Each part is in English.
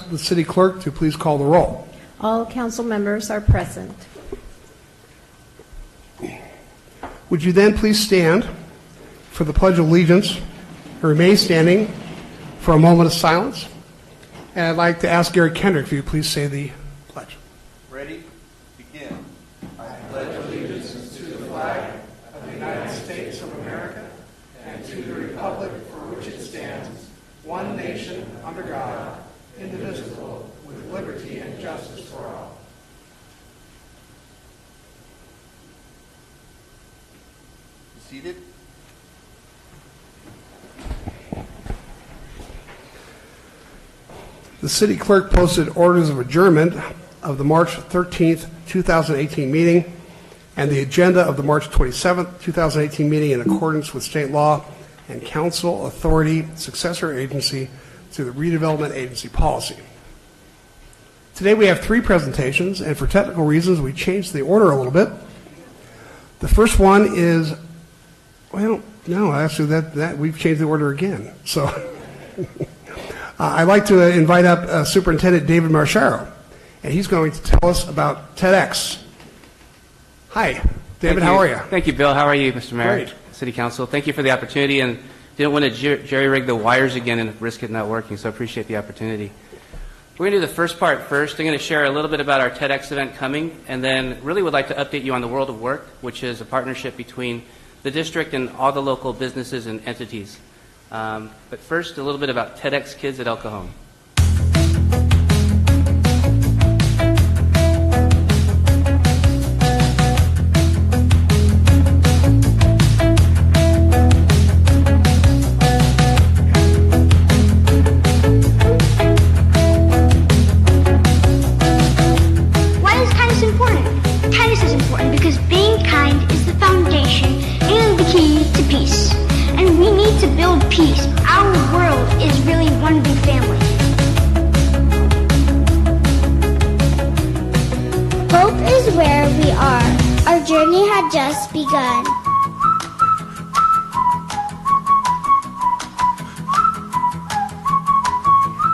the city clerk to please call the roll. All council members are present. Would you then please stand for the Pledge of Allegiance and remain standing for a moment of silence? And I'd like to ask Gary Kendrick if you would please say the pledge. Ready? Begin. I pledge allegiance to the flag of the United States of America and to the republic for which it stands, one nation under God, indivisible, with liberty and justice for all. Seated. The city clerk posted orders of adjournment of the March 13th, 2018 meeting and the agenda of the March 27th, 2018 meeting in accordance with state law and council authority successor agency to the redevelopment agency policy. Today we have 3 presentations, and for technical reasons we changed the order a little bit. The first one is, well, no, actually that we've changed the order again. So I'd like to invite up Superintendent David Marcharo, and he's going to tell us about TEDx. Hi, David, how are you? Thank you, Bill. How are you, Mr. Mayor? Great. City Council. Thank you for the opportunity, and didn't want to jerry-rig the wires again and risk it not working, so I appreciate the opportunity. We're going to do the first part first. I'm going to share a little bit about our TEDx event coming, and then really would like to update you on the World of Work, which is a partnership between the district and all the local businesses and entities. But first, a little bit about TEDx Kids at El Cajon. Journey had just begun.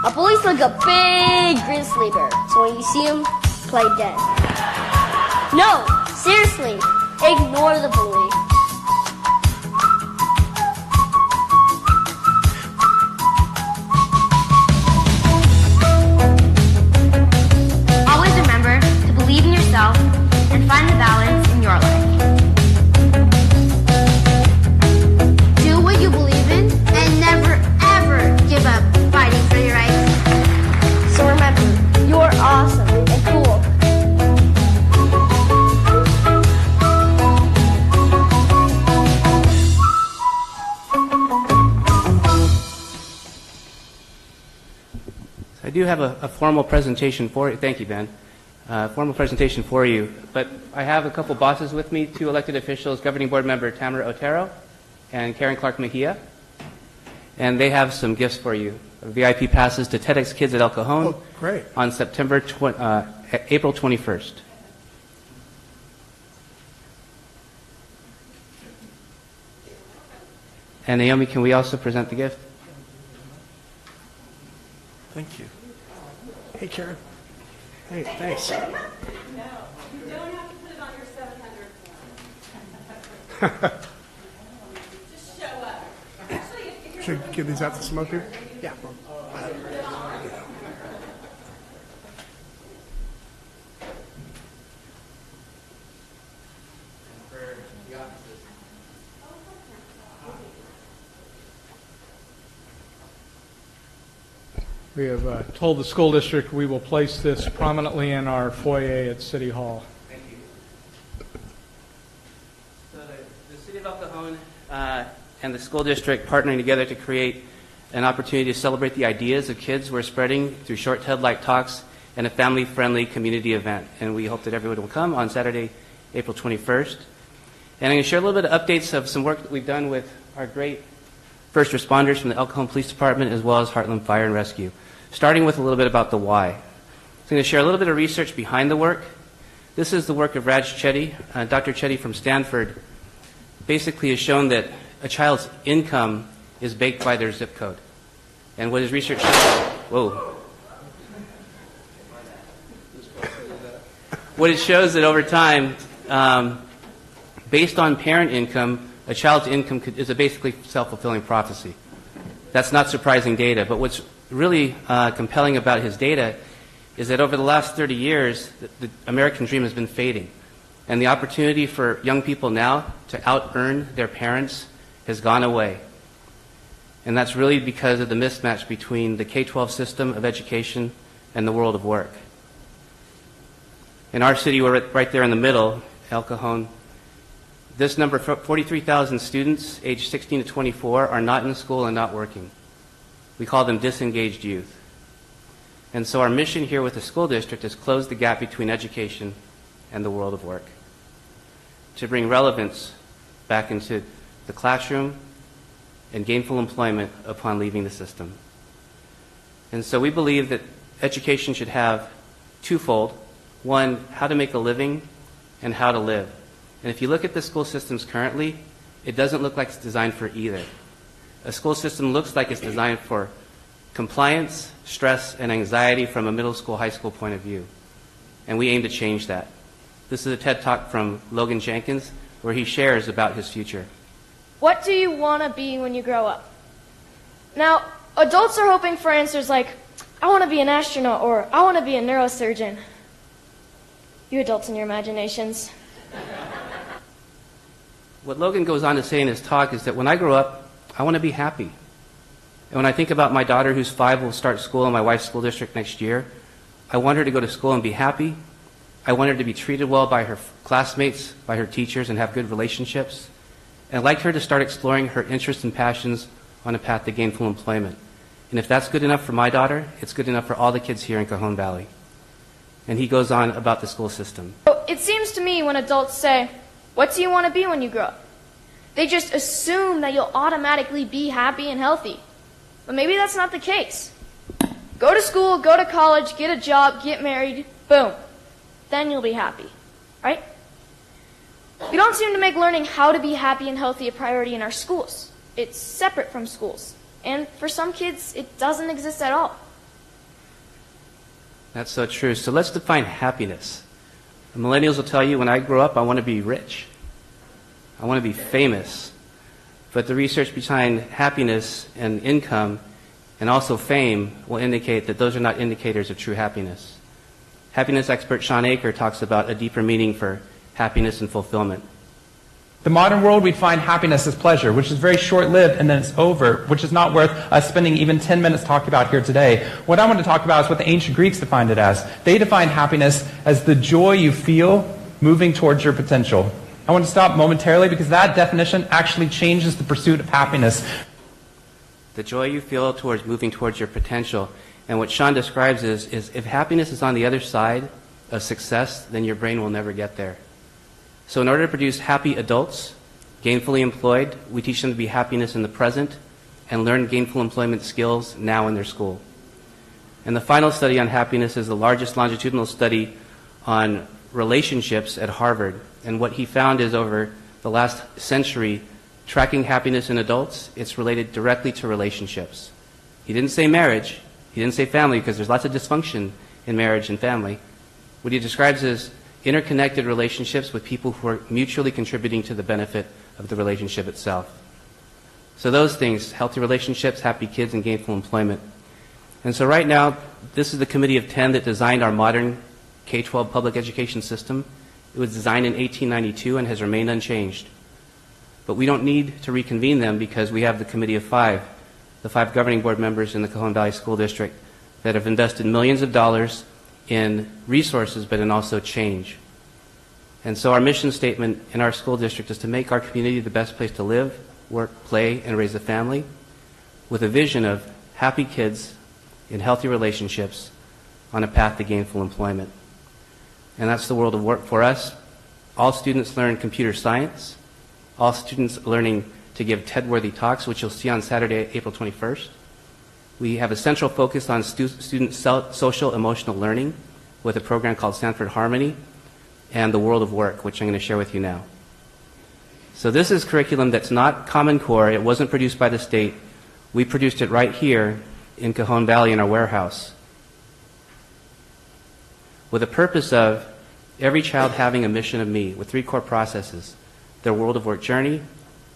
A bully's like a big grizzly bear, so when you see him, play dead. No, seriously, ignore the bully. Always remember to believe in yourself and find the balance in your life. Do what you believe in and never ever give up fighting for your rights. So remember, you're awesome and cool. I do have a formal presentation for you. Thank you, Ben. Formal presentation for you, but I have a couple bosses with me, 2 elected officials, Governing Board Member Tamara Otero and Karen Clark Mejia, and they have some gifts for you. VIP passes to TEDx Kids at El Cajon great. On April 21st. And Naomi, can we also present the gift? Thank you. Hey, Karen. Hey, thanks. No, you don't have to put it on your 700 form. Just show up. Actually, if you're Should give these out to some up here? Yeah. We have told the school district we will place this prominently in our foyer at City Hall. Thank you. So the City of El Cajon and the school district partnering together to create an opportunity to celebrate the ideas of kids we're spreading through short TED-like talks and a family-friendly community event. And we hope that everyone will come on Saturday, April 21st. And I'm going to share a little bit of updates of some work that we've done with our great first responders from the El Cajon Police Department as well as Heartland Fire and Rescue. Starting with a little bit about the why. I'm going to share a little bit of research behind the work. This is the work of Raj Chetty. Dr. Chetty from Stanford basically has shown that a child's income is baked by their zip code. And what his research shows, what it shows that over time, based on parent income, a child's income is a basically self-fulfilling prophecy. That's not surprising data, but what's really compelling about his data is that over the last 30 years, the American dream has been fading. And the opportunity for young people now to out-earn their parents has gone away. And that's really because of the mismatch between the K-12 system of education and the world of work. In our city, we're right there in the middle, El Cajon. This number, 43,000 students aged 16 to 24, are not in school and not working. We call them disengaged youth. And so our mission here with the school district is close the gap between education and the world of work, to bring relevance back into the classroom and gainful employment upon leaving the system. And so we believe that education should have twofold: one, how to make a living, and how to live. And if you look at the school systems currently, it doesn't look like it's designed for either. A school system looks like it's designed for compliance, stress, and anxiety from a middle school, high school point of view. And we aim to change that. This is a TED Talk from Logan Jenkins, where he shares about his future. What do you want to be when you grow up? Now, adults are hoping for answers like, I want to be an astronaut, or I want to be a neurosurgeon. You adults and your imaginations. What Logan goes on to say in his talk is that when I grow up, I want to be happy. And when I think about my daughter, who's 5, will start school in my wife's school district next year, I want her to go to school and be happy. I want her to be treated well by her classmates, by her teachers, and have good relationships. And I'd like her to start exploring her interests and passions on a path to gainful employment. And if that's good enough for my daughter, it's good enough for all the kids here in Cajon Valley. And he goes on about the school system. It seems to me when adults say, what do you want to be when you grow up? They just assume that you'll automatically be happy and healthy. But maybe that's not the case. Go to school, go to college, get a job, get married, boom. Then you'll be happy, right? We don't seem to make learning how to be happy and healthy a priority in our schools. It's separate from schools. And for some kids, it doesn't exist at all. That's so true. So let's define happiness. The millennials will tell you, when I grow up, I want to be rich. I want to be famous. But the research behind happiness and income and also fame will indicate that those are not indicators of true happiness. Happiness expert Sean Aker talks about a deeper meaning for happiness and fulfillment. The modern world, we'd find happiness as pleasure, which is very short-lived and then it's over, which is not worth us spending even 10 minutes talking about here today. What I want to talk about is what the ancient Greeks defined it as. They defined happiness as the joy you feel moving towards your potential. I want to stop momentarily because that definition actually changes the pursuit of happiness. The joy you feel towards moving towards your potential. And what Sean describes is if happiness is on the other side of success, then your brain will never get there. So in order to produce happy adults, gainfully employed, we teach them to be happiness in the present and learn gainful employment skills now in their school. And the final study on happiness is the largest longitudinal study on relationships at Harvard. And what he found is over the last century, tracking happiness in adults, it's related directly to relationships. He didn't say marriage, he didn't say family, because there's lots of dysfunction in marriage and family. What he describes is interconnected relationships with people who are mutually contributing to the benefit of the relationship itself. So those things, healthy relationships, happy kids, and gainful employment. And so right now, this is the committee of 10 that designed our modern K-12 public education system. It was designed in 1892 and has remained unchanged. But we don't need to reconvene them because we have the committee of 5, the 5 governing board members in the Cajon Valley School District that have invested millions of dollars in resources, but in also change. And so our mission statement in our school district is to make our community the best place to live, work, play, and raise a family with a vision of happy kids in healthy relationships on a path to gainful employment. And that's the world of work for us. All students learn computer science. All students learning to give TED-worthy talks, which you'll see on Saturday, April 21st. We have a central focus on student social emotional learning with a program called Sanford Harmony and the world of work, which I'm going to share with you now. So this is curriculum that's not Common Core. It wasn't produced by the state. We produced it right here in Cajon Valley in our warehouse with the purpose of every child having a mission of me with 3 core processes: their world of work journey,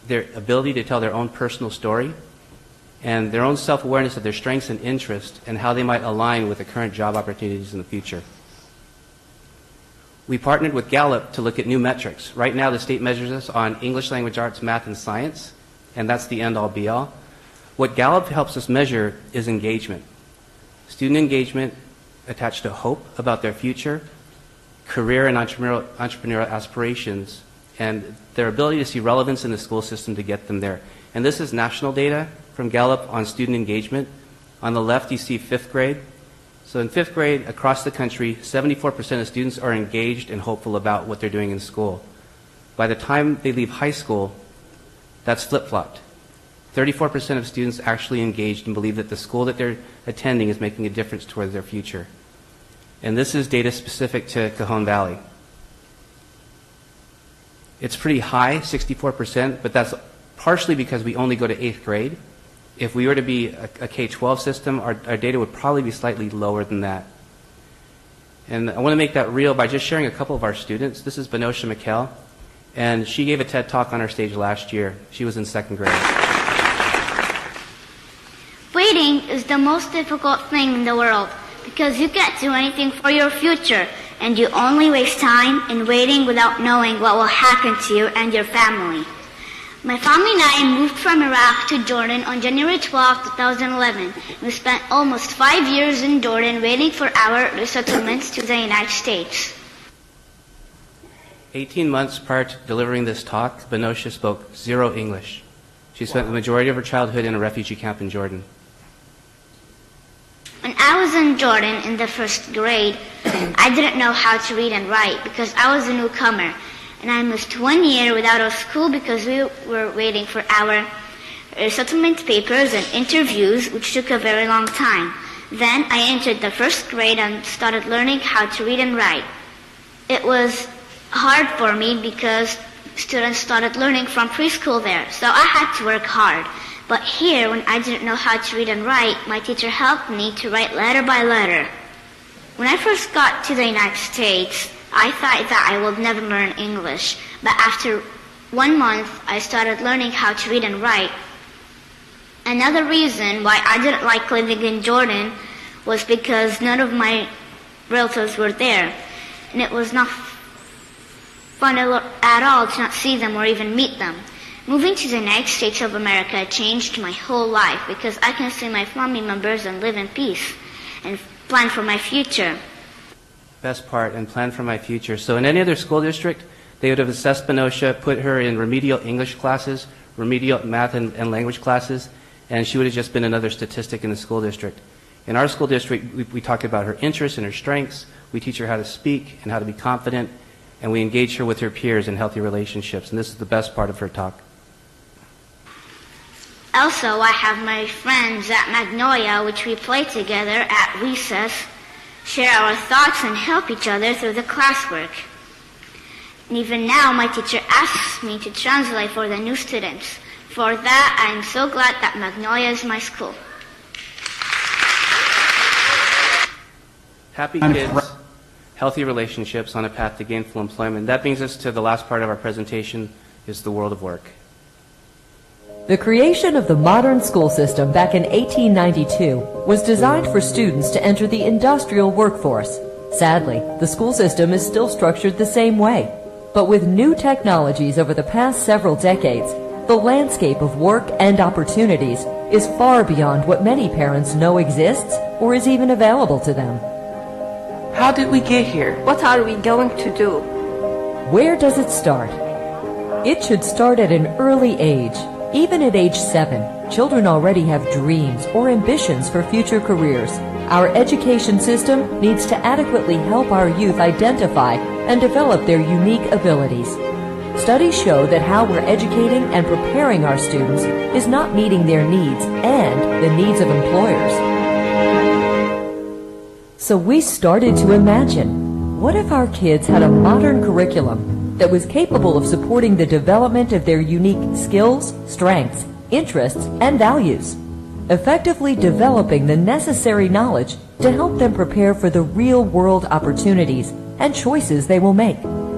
their ability to tell their own personal story, and their own self-awareness of their strengths and interests and how they might align with the current job opportunities in the future. We partnered with Gallup to look at new metrics. Right now, the state measures us on English, language arts, math, and science, and that's the end-all, be-all. What Gallup helps us measure is engagement. Student engagement attached to hope about their future, career and entrepreneurial aspirations, and their ability to see relevance in the school system to get them there. And this is national data from Gallup on student engagement. On the left, you see 5th grade. So in 5th grade, across the country, 74% of students are engaged and hopeful about what they're doing in school. By the time they leave high school, that's flip-flopped. 34% of students actually engaged and believe that the school that they're attending is making a difference towards their future. And this is data specific to Cajon Valley. It's pretty high, 64%, but that's partially because we only go to 8th grade. If we were to be a K-12 system, our data would probably be slightly lower than that. And I want to make that real by just sharing a couple of our students. This is Benosha McKell, and she gave a TED Talk on our stage last year. She was in 2nd grade. Waiting is the most difficult thing in the world because you can't do anything for your future and you only waste time in waiting without knowing what will happen to you and your family. My family and I moved from Iraq to Jordan on January 12, 2011. We spent almost 5 years in Jordan waiting for our resettlement to the United States. 18 months prior to delivering this talk, Benosha spoke 0 English. She spent the majority of her childhood in a refugee camp in Jordan. When I was in Jordan in the 1st grade, I didn't know how to read and write because I was a newcomer. And I missed 1 year without a school because we were waiting for our settlement papers and interviews, which took a very long time. Then I entered the 1st grade and started learning how to read and write. It was hard for me because students started learning from preschool there, so I had to work hard. But here, when I didn't know how to read and write, my teacher helped me to write letter by letter. When I first got to the United States, I thought that I would never learn English, but after 1 month, I started learning how to read and write. Another reason why I didn't like living in Jordan was because none of my relatives were there, and it was not fun at all to not see them or even meet them. Moving to the United States of America changed my whole life because I can see my family members and live in peace and plan for my future. Best part, and plan for my future. So in any other school district, they would have assessed Benosha, put her in remedial English classes, remedial math and language classes, and she would have just been another statistic in the school district. In our school district, we talk about her interests and her strengths. We teach her how to speak and how to be confident, and we engage her with her peers in healthy relationships. And this is the best part of her talk. Also, I have my friends at Magnolia, which we play together at recess, share our thoughts, and help each other through the classwork. And even now, my teacher asks me to translate for the new students. For that, I am so glad that Magnolia is my school. Happy kids, healthy relationships on a path to gainful employment. That brings us to the last part of our presentation, is the world of work. The creation of the modern school system back in 1892 was designed for students to enter the industrial workforce. Sadly, the school system is still structured the same way. But with new technologies over the past several decades, the landscape of work and opportunities is far beyond what many parents know exists or is even available to them. How did we get here? What are we going to do? Where does it start? It should start at an early age. Even at age 7, children already have dreams or ambitions for future careers. Our education system needs to adequately help our youth identify and develop their unique abilities. Studies show that how we're educating and preparing our students is not meeting their needs and the needs of employers. So we started to imagine, what if our kids had a modern curriculum that was capable of supporting the development of their unique skills, strengths, interests, and values, effectively developing the necessary knowledge to help them prepare for the real-world opportunities and choices they will make,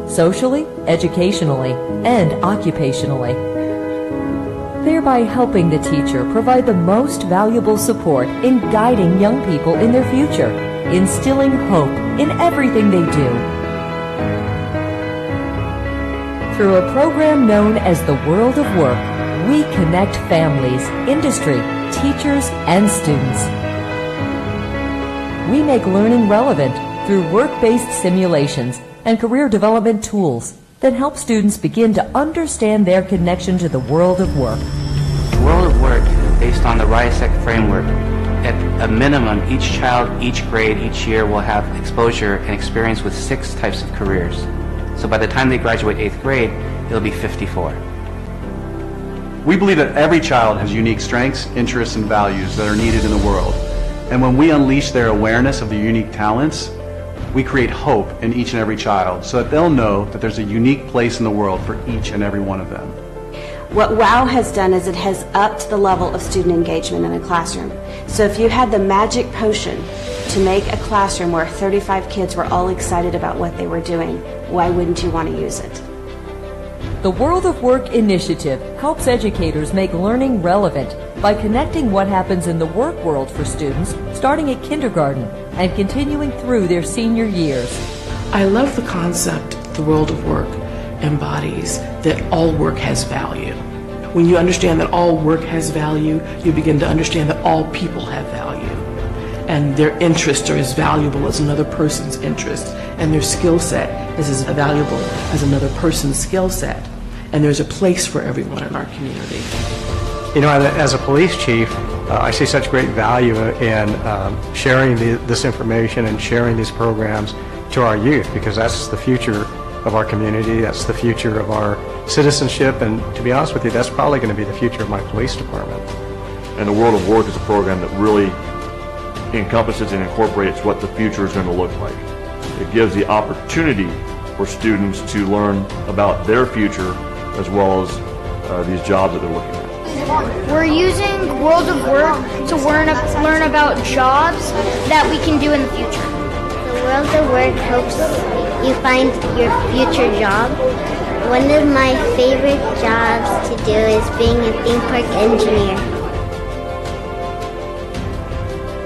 socially, educationally, and occupationally, thereby helping the teacher provide the most valuable support in guiding young people in their future, instilling hope in everything they do. Through a program known as the World of Work, we connect families, industry, teachers, and students. We make learning relevant through work-based simulations and career development tools that help students begin to understand their connection to the world of work. The world of work is based on the RISEC framework. At a minimum, each child, each grade, each year will have exposure and experience with 6 types of careers. So by the time they graduate 8th grade, it'll be 54. We believe that every child has unique strengths, interests, and values that are needed in the world. And when we unleash their awareness of their unique talents, we create hope in each and every child so that they'll know that there's a unique place in the world for each and every one of them. What WOW has done is it has upped the level of student engagement in a classroom. So if you had the magic potion to make a classroom where 35 kids were all excited about what they were doing, why wouldn't you want to use it? The World of Work initiative helps educators make learning relevant by connecting what happens in the work world for students starting at kindergarten and continuing through their senior years. I love the concept the World of Work embodies, that all work has value. When you understand that all work has value, you begin to understand that all people have value. And their interests are as valuable as another person's interest, and their skill set is as valuable as another person's skill set. And there's a place for everyone in our community. You know, as a police chief, I see such great value in sharing this information and sharing these programs to our youth, because that's the future of our community, that's the future of our citizenship, and to be honest with you, that's probably going to be the future of my police department. And the World of Work is a program that really encompasses and incorporates what the future is going to look like. It gives the opportunity for students to learn about their future as well as these jobs that they're looking at. We're using World of Work to learn about jobs that we can do in the future. The World of Work helps you find your future job. One of my favorite jobs to do is being a theme park engineer.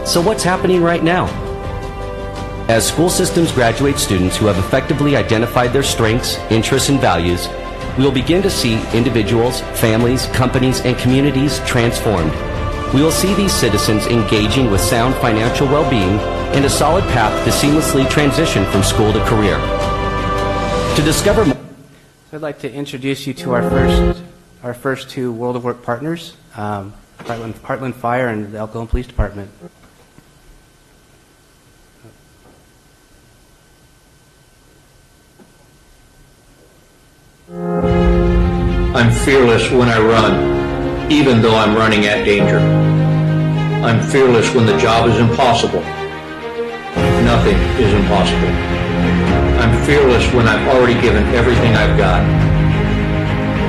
So what's happening right now? As school systems graduate students who have effectively identified their strengths, interests, and values, we will begin to see individuals, families, companies, and communities transformed. We will see these citizens engaging with sound financial well-being and a solid path to seamlessly transition from school to career. To discover more, I'd like to introduce you to our first 2 World of Work partners, Heartland Fire and the Elko Police Department. I'm fearless when I run, even though I'm running at danger. I'm fearless when the job is impossible. Nothing is impossible. I'm fearless when I've already given everything I've got.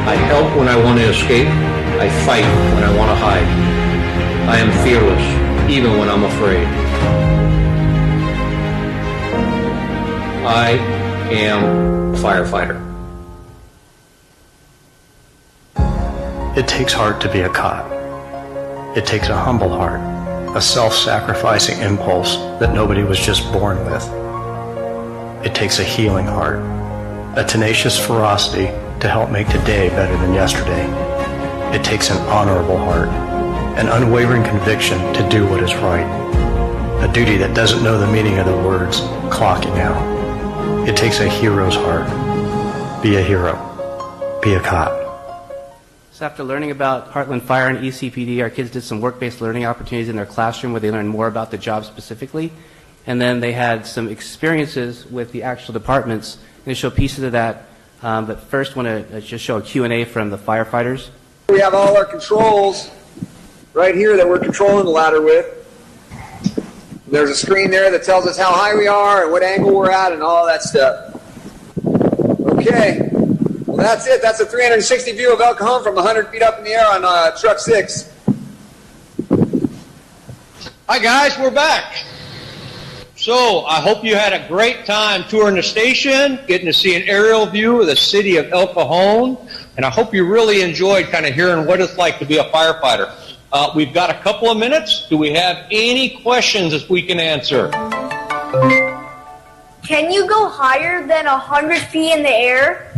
I help when I want to escape. I fight when I want to hide. I am fearless, even when I'm afraid. I am a firefighter. It takes heart to be a cop. It takes a humble heart, a self-sacrificing impulse that nobody was just born with. It takes a healing heart, a tenacious ferocity to help make today better than yesterday. It takes an honorable heart, an unwavering conviction to do what is right, a duty that doesn't know the meaning of the words clocking out. It takes a hero's heart. Be a hero. Be a cop. So after learning about Heartland Fire and ECPD, our kids did some work-based learning opportunities in their classroom where they learned more about the job specifically. And then they had some experiences with the actual departments. I'm going to show pieces of that. But first, I want to just show a Q&A from the firefighters. We have all our controls right here that we're controlling the ladder with. There's a screen there that tells us how high we are and what angle we're at and all that stuff. Okay. Well, that's it. That's a 360 view of El Cajon from 100 feet up in the air on truck 6. Hi, guys. We're back. So I hope you had a great time touring the station, getting to see an aerial view of the city of El Cajon, and I hope you really enjoyed kind of hearing what it's like to be a firefighter. We've got a couple of minutes. Do we have any questions that we can answer? Can you go higher than 100 feet in the air?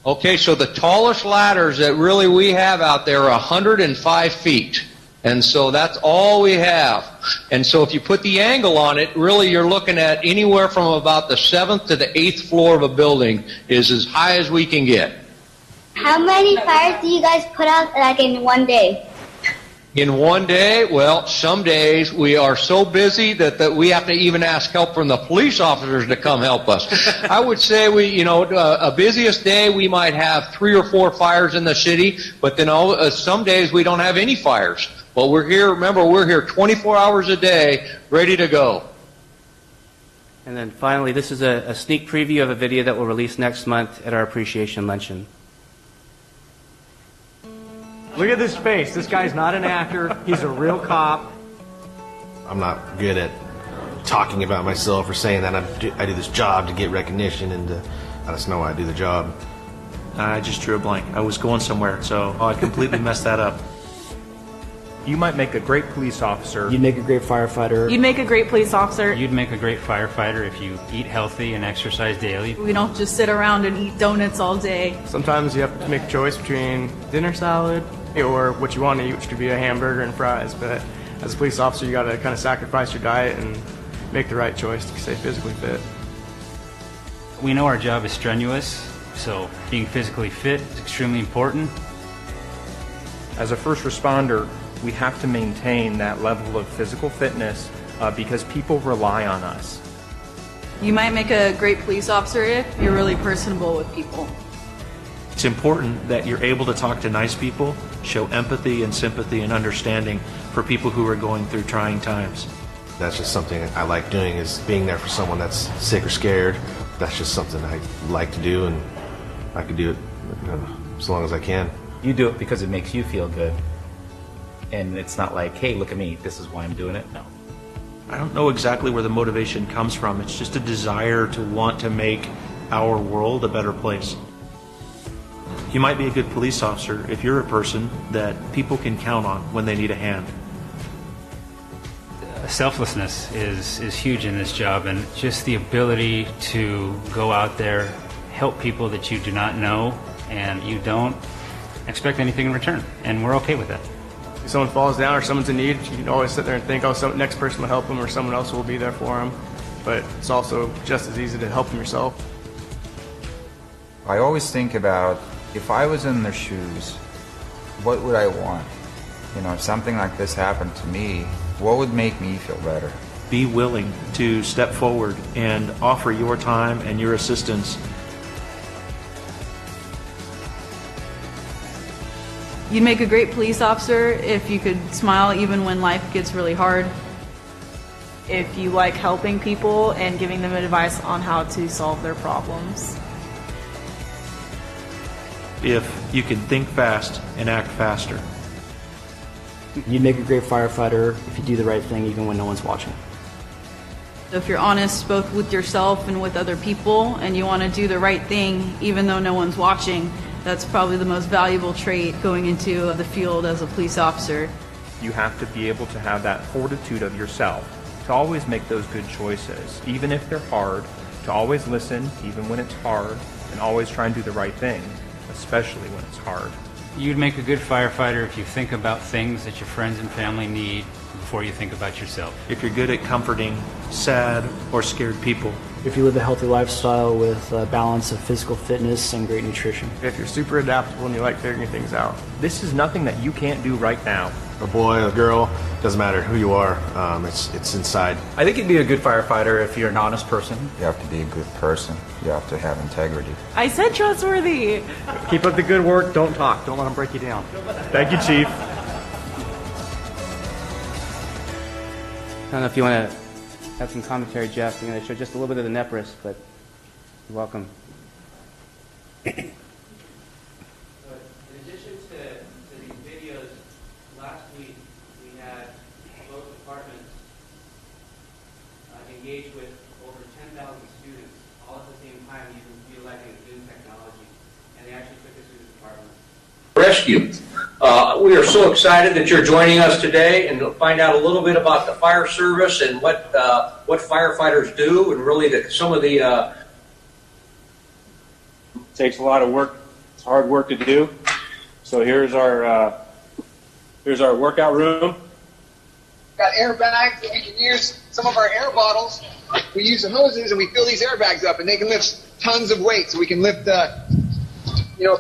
Okay, so the tallest ladders that really we have out there are 105 feet. And so that's all we have. And so if you put the angle on it, really you're looking at anywhere from about the 7th to the 8th floor of a building is as high as we can get. How many fires do you guys put out like in one day? In one day, well, some days we are so busy that we have to even ask help from the police officers to come help us. I would say a busiest day we might have 3 or 4 fires in the city, but then some days we don't have any fires. But we're here, remember, we're here 24 hours a day, ready to go. And then finally, this is a sneak preview of a video that we'll release next month at our appreciation luncheon. Look at this face. This guy's not an actor. He's a real cop. I'm not good at talking about myself or saying that I do this job to get recognition, and I just know I do the job. I just drew a blank. I was going somewhere, so I completely messed that up. You might make a great police officer. You'd make a great firefighter. You'd make a great police officer. You'd make a great firefighter if you eat healthy and exercise daily. We don't just sit around and eat donuts all day. Sometimes you have to make a choice between dinner salad or what you want to eat, which could be a hamburger and fries. But as a police officer, you got to kind of sacrifice your diet and make the right choice to stay physically fit. We know our job is strenuous, so being physically fit is extremely important. As a first responder, we have to maintain that level of physical fitness because people rely on us. You might make a great police officer if you're really personable with people. It's important that you're able to talk to nice people, show empathy and sympathy and understanding for people who are going through trying times. That's just something I like doing, is being there for someone that's sick or scared. That's just something I like to do, and I can do it as long as I can. You do it because it makes you feel good. And it's not like, hey, look at me, this is why I'm doing it. No. I don't know exactly where the motivation comes from. It's just a desire to want to make our world a better place. You might be a good police officer if you're a person that people can count on when they need a hand. Selflessness is huge in this job, and just the ability to go out there, help people that you do not know, and you don't expect anything in return, and we're okay with that. If someone falls down or someone's in need, you can always sit there and think, oh, next person will help them or someone else will be there for them. But it's also just as easy to help them yourself. I always think about, if I was in their shoes, what would I want? If something like this happened to me, what would make me feel better? Be willing to step forward and offer your time and your assistance. You'd make a great police officer if you could smile even when life gets really hard. If you like helping people and giving them advice on how to solve their problems. If you can think fast and act faster. You'd make a great firefighter if you do the right thing even when no one's watching. If you're honest both with yourself and with other people, and you want to do the right thing even though no one's watching, that's probably the most valuable trait going into the field as a police officer. You have to be able to have that fortitude of yourself to always make those good choices, even if they're hard, to always listen even when it's hard, and always try and do the right thing, especially when it's hard. You'd make a good firefighter if you think about things that your friends and family need before you think about yourself. If you're good at comforting sad or scared people. If you live a healthy lifestyle with a balance of physical fitness and great nutrition. If you're super adaptable and you like figuring things out. This is nothing that you can't do right now. A boy, a girl, doesn't matter who you are, it's inside. I think you'd be a good firefighter if you're an honest person. You have to be a good person. You have to have integrity. I said trustworthy. Keep up the good work. Don't talk. Don't let them break you down. Thank you, Chief. I don't know if you want to have some commentary, Jeff. I'm going to show just a little bit of the NEPRIS, but you're welcome. In addition to these videos, last week we had both departments engage with over 10,000 students all at the same time utilizing new technology, and they actually took us through the department. Rescue. We are so excited that you're joining us today and to find out a little bit about the fire service and what firefighters do, and really some of the. It takes a lot of work. It's hard work to do. So here's our workout room. Got airbags that we can use. Some of our air bottles, we use the hoses and we fill these airbags up, and they can lift tons of weight. So we can lift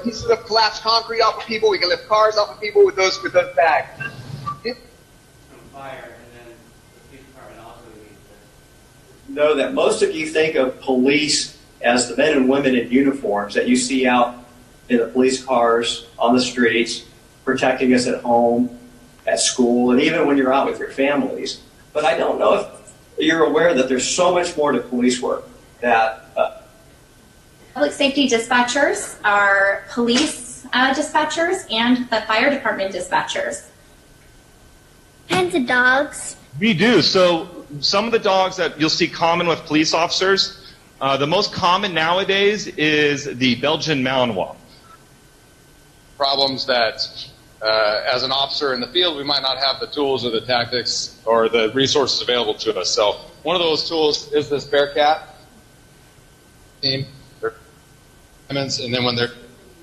pieces of collapsed concrete off of people. We can lift cars off of people with those bags. From fire, and then the police department also needs to know that most of you think of police as the men and women in uniforms that you see out in the police cars, on the streets, protecting us at home, at school, and even when you're out with your families. But I don't know if you're aware that there's so much more to police work that public safety dispatchers are police dispatchers and the fire department dispatchers. Kinds of dogs. We do. So some of the dogs that you'll see common with police officers, the most common nowadays is the Belgian Malinois. Problems that as an officer in the field, we might not have the tools or the tactics or the resources available to us. So one of those tools is this Bearcat team. And then when they're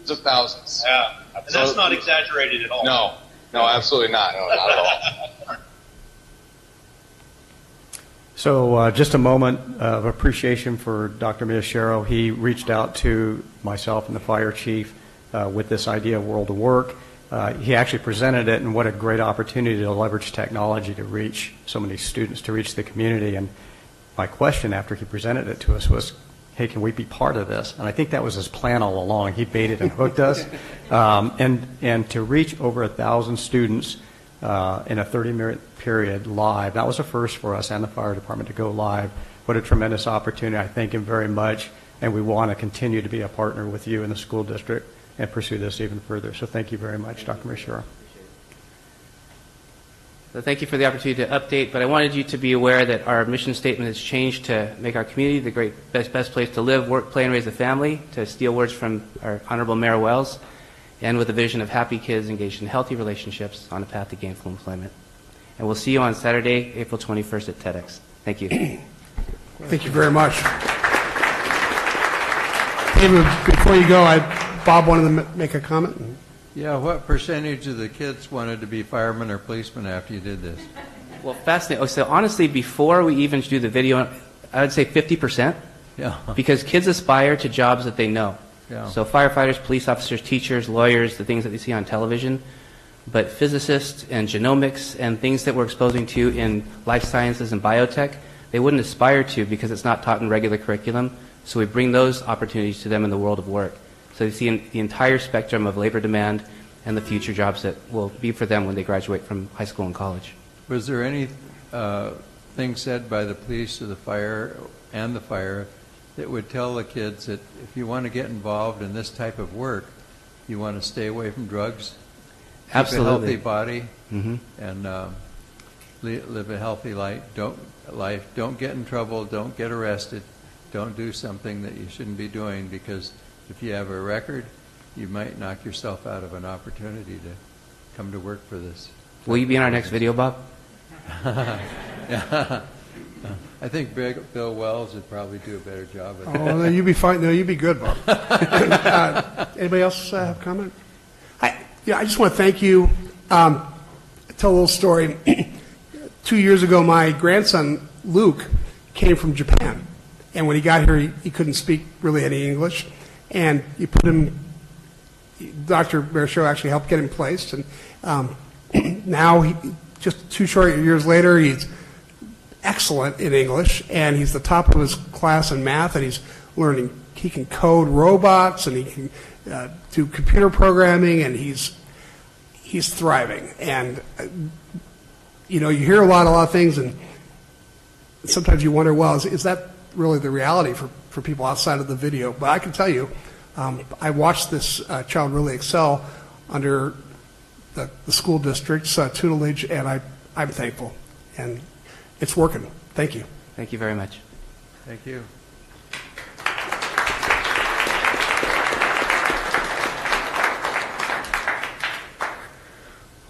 of thousands. Yeah, and so, that's not exaggerated at all. No, absolutely not. No, not at all. So just a moment of appreciation for Dr. Miyashiro. He reached out to myself and the fire chief with this idea of World of Work. He actually presented it, and what a great opportunity to leverage technology to reach so many students, to reach the community. And my question after he presented it to us was, hey, can we be part of this? And I think that was his plan all along. He baited and hooked us. And to reach over 1,000 students in a 30-minute period live, that was a first for us and the fire department to go live. What a tremendous opportunity. I thank him very much, and we want to continue to be a partner with you in the school district and pursue this even further. So thank you very much, Dr. Mishra. So thank you for the opportunity to update, but I wanted you to be aware that our mission statement has changed to make our community the best place to live, work, play, and raise a family, to steal words from our Honorable Mayor Wells, and with a vision of happy kids engaged in healthy relationships on a path to gainful employment. And we'll see you on Saturday, April 21st at TEDx. Thank you. Thank you very much. David, before you go, Bob wanted to make a comment. Yeah, what percentage of the kids wanted to be firemen or policemen after you did this? Well, fascinating. So honestly, before we even do the video, I would say 50%. Yeah. Because kids aspire to jobs that they know. Yeah. So firefighters, police officers, teachers, lawyers, the things that they see on television. But physicists and genomics and things that we're exposing to in life sciences and biotech, they wouldn't aspire to because it's not taught in regular curriculum. So we bring those opportunities to them in the world of work. So they see the entire spectrum of labor demand and the future jobs that will be for them when they graduate from high school and college. Was there any thing said by the police or the fire that would tell the kids that if you want to get involved in this type of work, you want to stay away from drugs, Absolutely. keep a healthy body, Mm-hmm. and live a healthy life. Don't get in trouble. Don't get arrested. Don't do something that you shouldn't be doing, because if you have a record, you might knock yourself out of an opportunity to come to work for this. Will you be in our next video, Bob? Yeah. I think Bill Wells would probably do a better job at that. Oh, no, you'd be fine. No, you'd be good, Bob. Anybody else have a comment? I just want to thank you. Tell a little story. 2 years ago, my grandson, Luke, came from Japan. And when he got here, he couldn't speak really any English. And you put him, Dr. Bershow actually helped get him placed. And now, just 2 short years later, he's excellent in English. And he's the top of his class in math. And he's learning, he can code robots, and he can do computer programming, and he's thriving. And, you hear a lot of things, and sometimes you wonder, well, is that really the reality for people outside of the video? But I can tell you, I watched this child really excel under the school district's tutelage, and I'm thankful. And it's working. Thank you. Thank you very much. Thank you.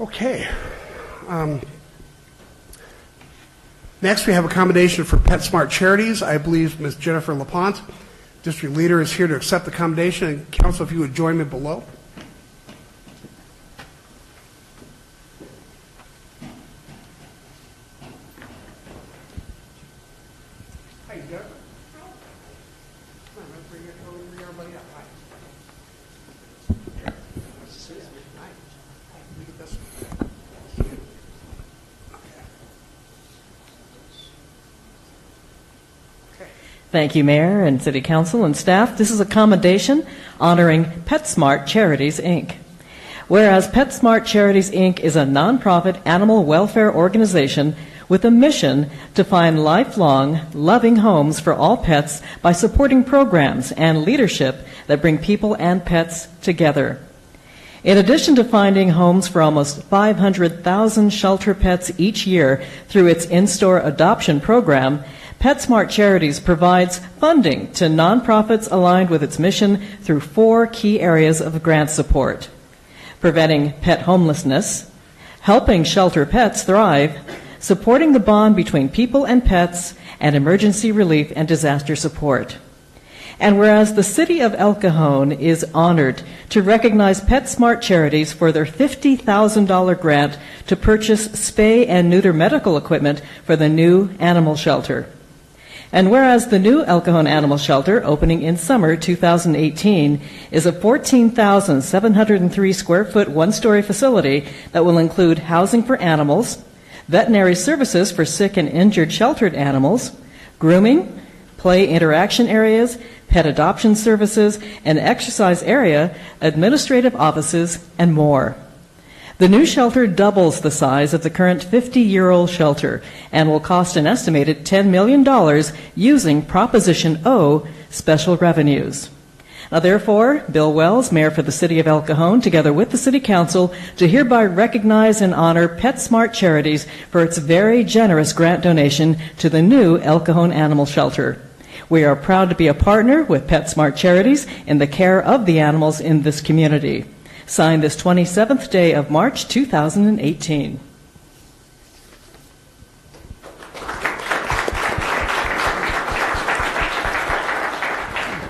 Okay. Next, we have accommodation for PetSmart Charities. I believe Ms. Jennifer LaPont, District Leader, is here to accept the accommodation. And Council, if you would join me below. Hi, Jennifer. Come on, bring everybody up. Hi. Look at this. Thank you, Mayor and City Council and staff. This is accommodation honoring PetSmart Charities, Inc. Whereas PetSmart Charities, Inc. is a nonprofit animal welfare organization with a mission to find lifelong, loving homes for all pets by supporting programs and leadership that bring people and pets together. In addition to finding homes for almost 500,000 shelter pets each year through its in-store adoption program, PetSmart Charities provides funding to nonprofits aligned with its mission through 4 key areas of grant support: preventing pet homelessness, helping shelter pets thrive, supporting the bond between people and pets, and emergency relief and disaster support. And whereas the City of El Cajon is honored to recognize PetSmart Charities for their $50,000 grant to purchase spay and neuter medical equipment for the new animal shelter. And whereas the new El Cajon Animal Shelter, opening in summer 2018, is a 14,703 square foot one-story facility that will include housing for animals, veterinary services for sick and injured sheltered animals, grooming, play interaction areas, pet adoption services, an exercise area, administrative offices, and more. The new shelter doubles the size of the current 50-year-old shelter and will cost an estimated $10 million using Proposition O special revenues. Now, therefore, Bill Wells, Mayor for the City of El Cajon, together with the City Council, to hereby recognize and honor PetSmart Charities for its very generous grant donation to the new El Cajon Animal Shelter. We are proud to be a partner with PetSmart Charities in the care of the animals in this community. Signed this 27th day of March 2018.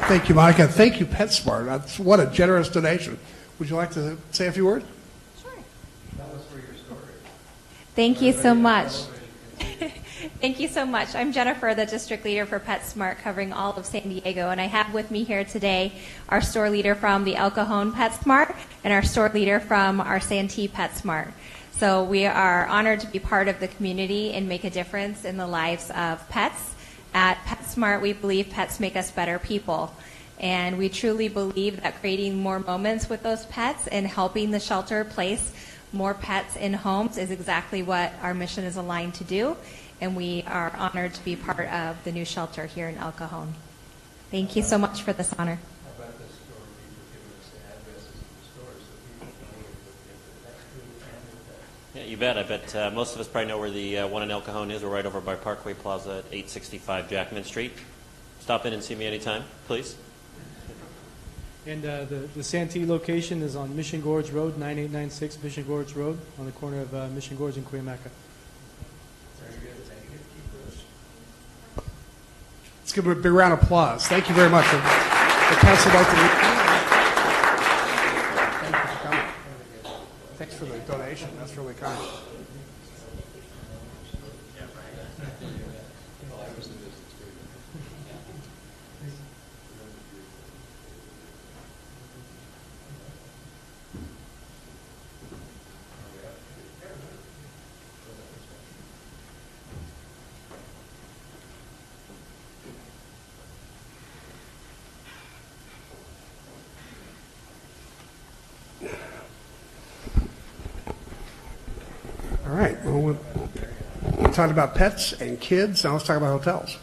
Thank you, Monica. Thank you, PetSmart. That's what a generous donation. Would you like to say a few words? Tell us for your story. Thank you so much. Thank you so much. I'm Jennifer, the district leader for PetSmart, covering all of San Diego, and I have with me here today our store leader from the El Cajon PetSmart and our store leader from our Santee PetSmart. So we are honored to be part of the community and make a difference in the lives of pets. At PetSmart, we believe pets make us better people, and we truly believe that creating more moments with those pets and helping the shelter place more pets in homes is exactly what our mission is aligned to do. And we are honored to be part of the new shelter here in El Cajon. Thank you so much for this honor. How about the store? People give us the addresses of the stores so people know where to get the next food and the Yeah, you bet. I bet most of us probably know where the one in El Cajon is. We're right over by Parkway Plaza at 865 Jackman Street. Stop in and see me anytime, please. And the Santee location is on Mission Gorge Road, 9896 Mission Gorge Road, on the corner of Mission Gorge and Cuyamaca. Let's give them a big round of applause. Thank you very much. The council would like to. Thank you for coming. Thanks for the donation. That's really kind. All right. Well, we talked about pets and kids. Now let's talk about hotels.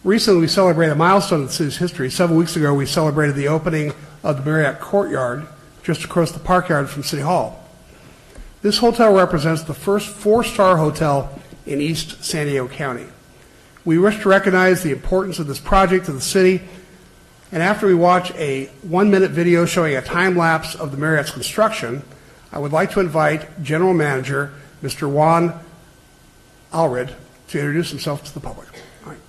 Recently, we celebrated a milestone in the city's history. Several weeks ago, we celebrated the opening of the Marriott Courtyard just across the park yard from City Hall. This hotel represents the first 4-star hotel in East San Diego County. We wish to recognize the importance of this project to the city, and after we watch a 1-minute video showing a time-lapse of the Marriott's construction, I would like to invite General Manager Mr. Juan Allred to introduce himself to the public. All right.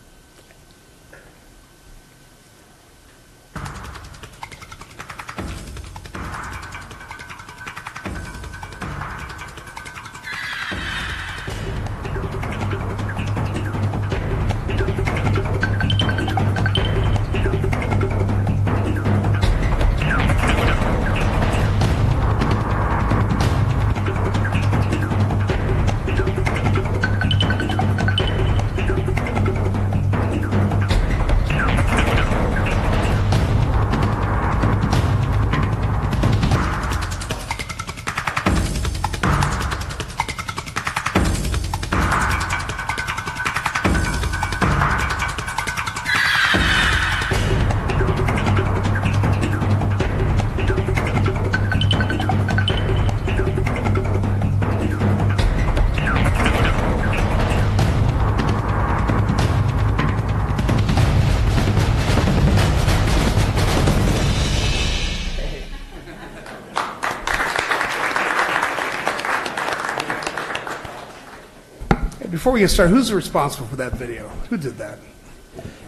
Before we get started, who's responsible for that video? Who did that?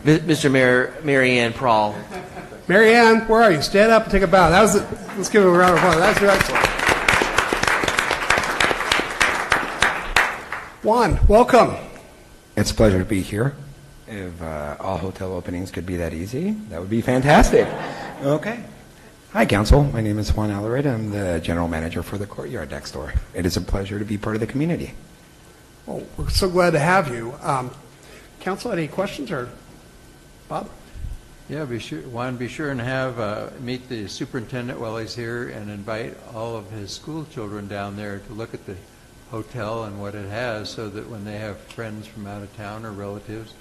Mr. Mayor, Mary Ann Prawl. Mary Ann, where are you? Stand up and take a bow. Let's give her a round of applause. That's excellent. Juan, welcome. It's a pleasure to be here. If all hotel openings could be that easy, that would be fantastic. Okay. Hi, Council. My name is Juan Allred. I'm the General Manager for the Courtyard next door. It is a pleasure to be part of the community. Well, we're so glad to have you. Council, any questions, or Bob? Yeah, be sure and have meet the superintendent while he's here, and invite all of his school children down there to look at the hotel and what it has, so that when they have friends from out of town or relatives,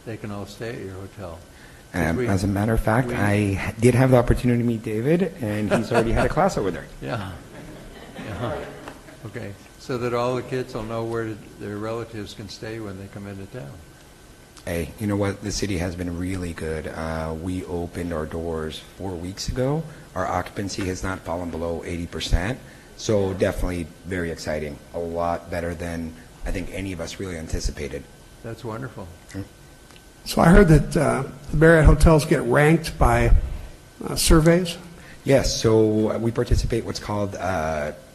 they can all stay at your hotel. As a matter of fact, I did have the opportunity to meet David, and he's already had a class over there. Yeah. Okay. So that all the kids will know where their relatives can stay when they come into town. Hey, you know what? The city has been really good. We opened our doors 4 weeks ago. Our occupancy has not fallen below 80%. So definitely very exciting. A lot better than I think any of us really anticipated. That's wonderful. So I heard that the Marriott hotels get ranked by surveys? Yes. So we participate what's called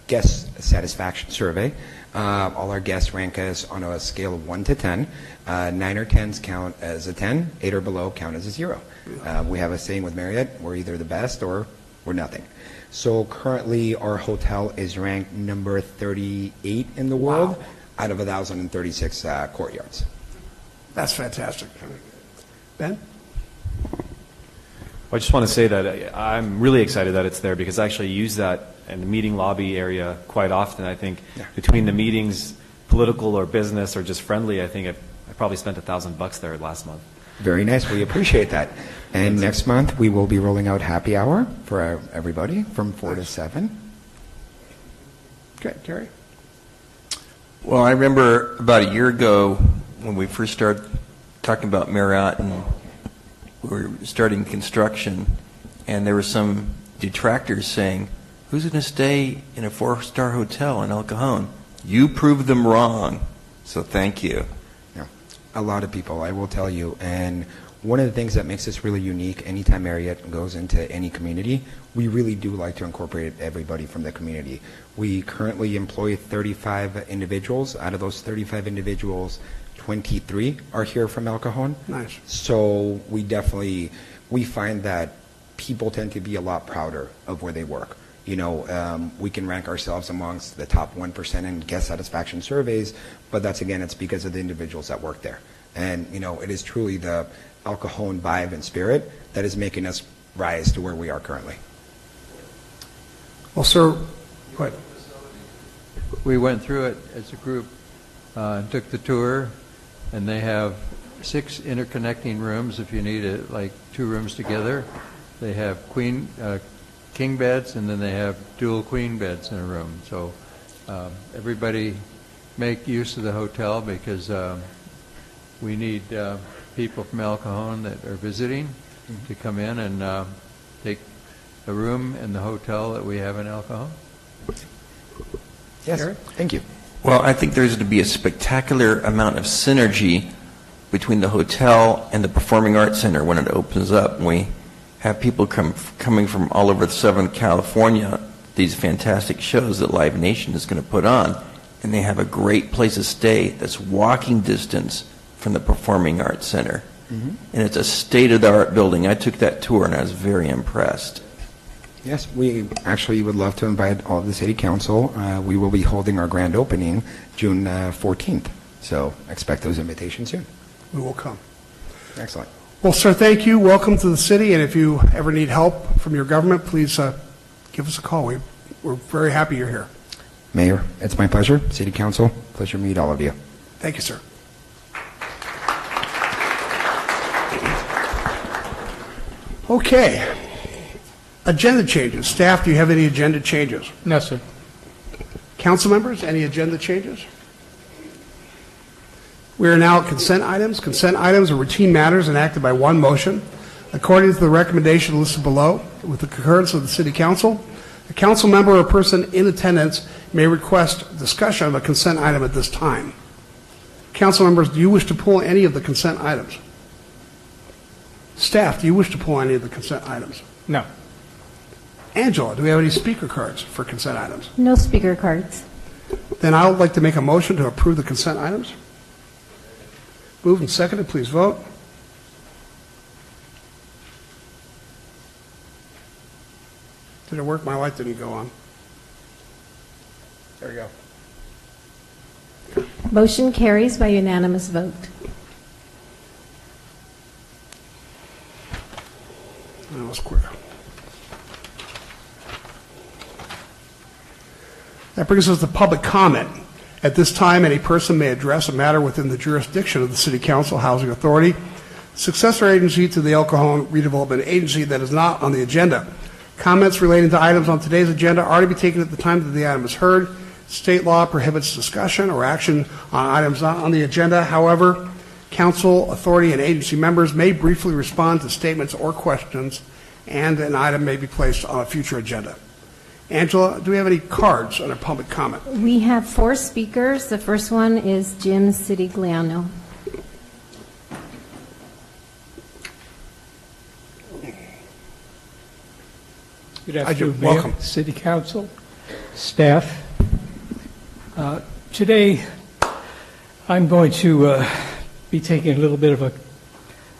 guest satisfaction survey. All our guests rank us on a scale of 1 to 10. 9 or 10s count as a 10. 8 or below count as a 0. We have a saying with Marriott: we're either the best or we're nothing. So currently our hotel is ranked number 38 in the world out of 1,036 courtyards. That's fantastic. Ben? I just want to say that I'm really excited that it's there, because I actually use that in the meeting lobby area quite often. I think between the meetings, political or business or just friendly, I think I probably spent $1,000 there last month. Very nice. We appreciate that. And next month we will be rolling out happy hour for everybody from 4 to 7. Okay, Terry? Well, I remember about a year ago when we first started talking about Marriott, and we were starting construction, and there were some detractors saying, "Who's going to stay in a 4-star hotel in El Cajon?" You proved them wrong, so thank you. Yeah, a lot of people, I will tell you. And one of the things that makes us really unique, anytime Marriott goes into any community, we really do like to incorporate everybody from the community. We currently employ 35 individuals. Out of those 35 individuals, 23 are here from El Cajon. Nice. So we find that people tend to be a lot prouder of where they work. You know, we can rank ourselves amongst the top 1% in guest satisfaction surveys, but it's because of the individuals that work there. And, you know, it is truly the El Cajon vibe and spirit that is making us rise to where we are currently. Well, sir, go ahead. We went through it as a group, took the tour, and they have 6 interconnecting rooms if you need it, like 2 rooms together. They have king beds, and then they have dual queen beds in a room. So Everybody make use of the hotel because we need people from El Cajon that are visiting to come in and take a room in the hotel that we have in El Cajon. Yes, thank you. Well, I think there's to be a spectacular amount of synergy between the hotel and the Performing Arts Center when it opens up. We have people coming from all over Southern California, these fantastic shows that Live Nation is going to put on, and they have a great place to stay that's walking distance from the Performing Arts Center. Mm-hmm. And it's a state-of-the-art building. I took that tour and I was very impressed. Yes, we actually would love to invite all of the city council. We will be holding our grand opening June 14th, so expect those invitations soon. We will come. Excellent. Well, sir, thank you. Welcome to the city, and if you ever need help from your government, please give us a call. We're very happy you're here. Mayor, it's my pleasure. City council, pleasure to meet all of you. Thank you, sir. Okay. Agenda changes. Staff, do you have any agenda changes? No, sir. Council members, any agenda changes? We are now at consent items. Consent items are routine matters enacted by one motion. According to the recommendation listed below, with the concurrence of the City Council, a council member or person in attendance may request discussion of a consent item at this time. Council members, do you wish to pull any of the consent items? Staff, do you wish to pull any of the consent items? No. Angela, do we have any speaker cards for consent items? No speaker cards. Then I would like to make a motion to approve the consent items. Moved and seconded, please vote. Did it work? My light didn't go on. There we go. Motion carries by unanimous vote. That was quick. That brings us to public comment. At this time, any person may address a matter within the jurisdiction of the City Council, Housing Authority, successor agency to the El Cajon Redevelopment Agency that is not on the agenda. Comments relating to items on today's agenda are to be taken at the time that the item is heard. State law prohibits discussion or action on items not on the agenda. However, council, authority, and agency members may briefly respond to statements or questions, and an item may be placed on a future agenda. Angela, do we have any cards under public comment? We have 4 speakers. The first one is Jim Sitigliano. Good afternoon, Mayor, welcome. City Council, staff. Today, I'm going to be taking a little bit of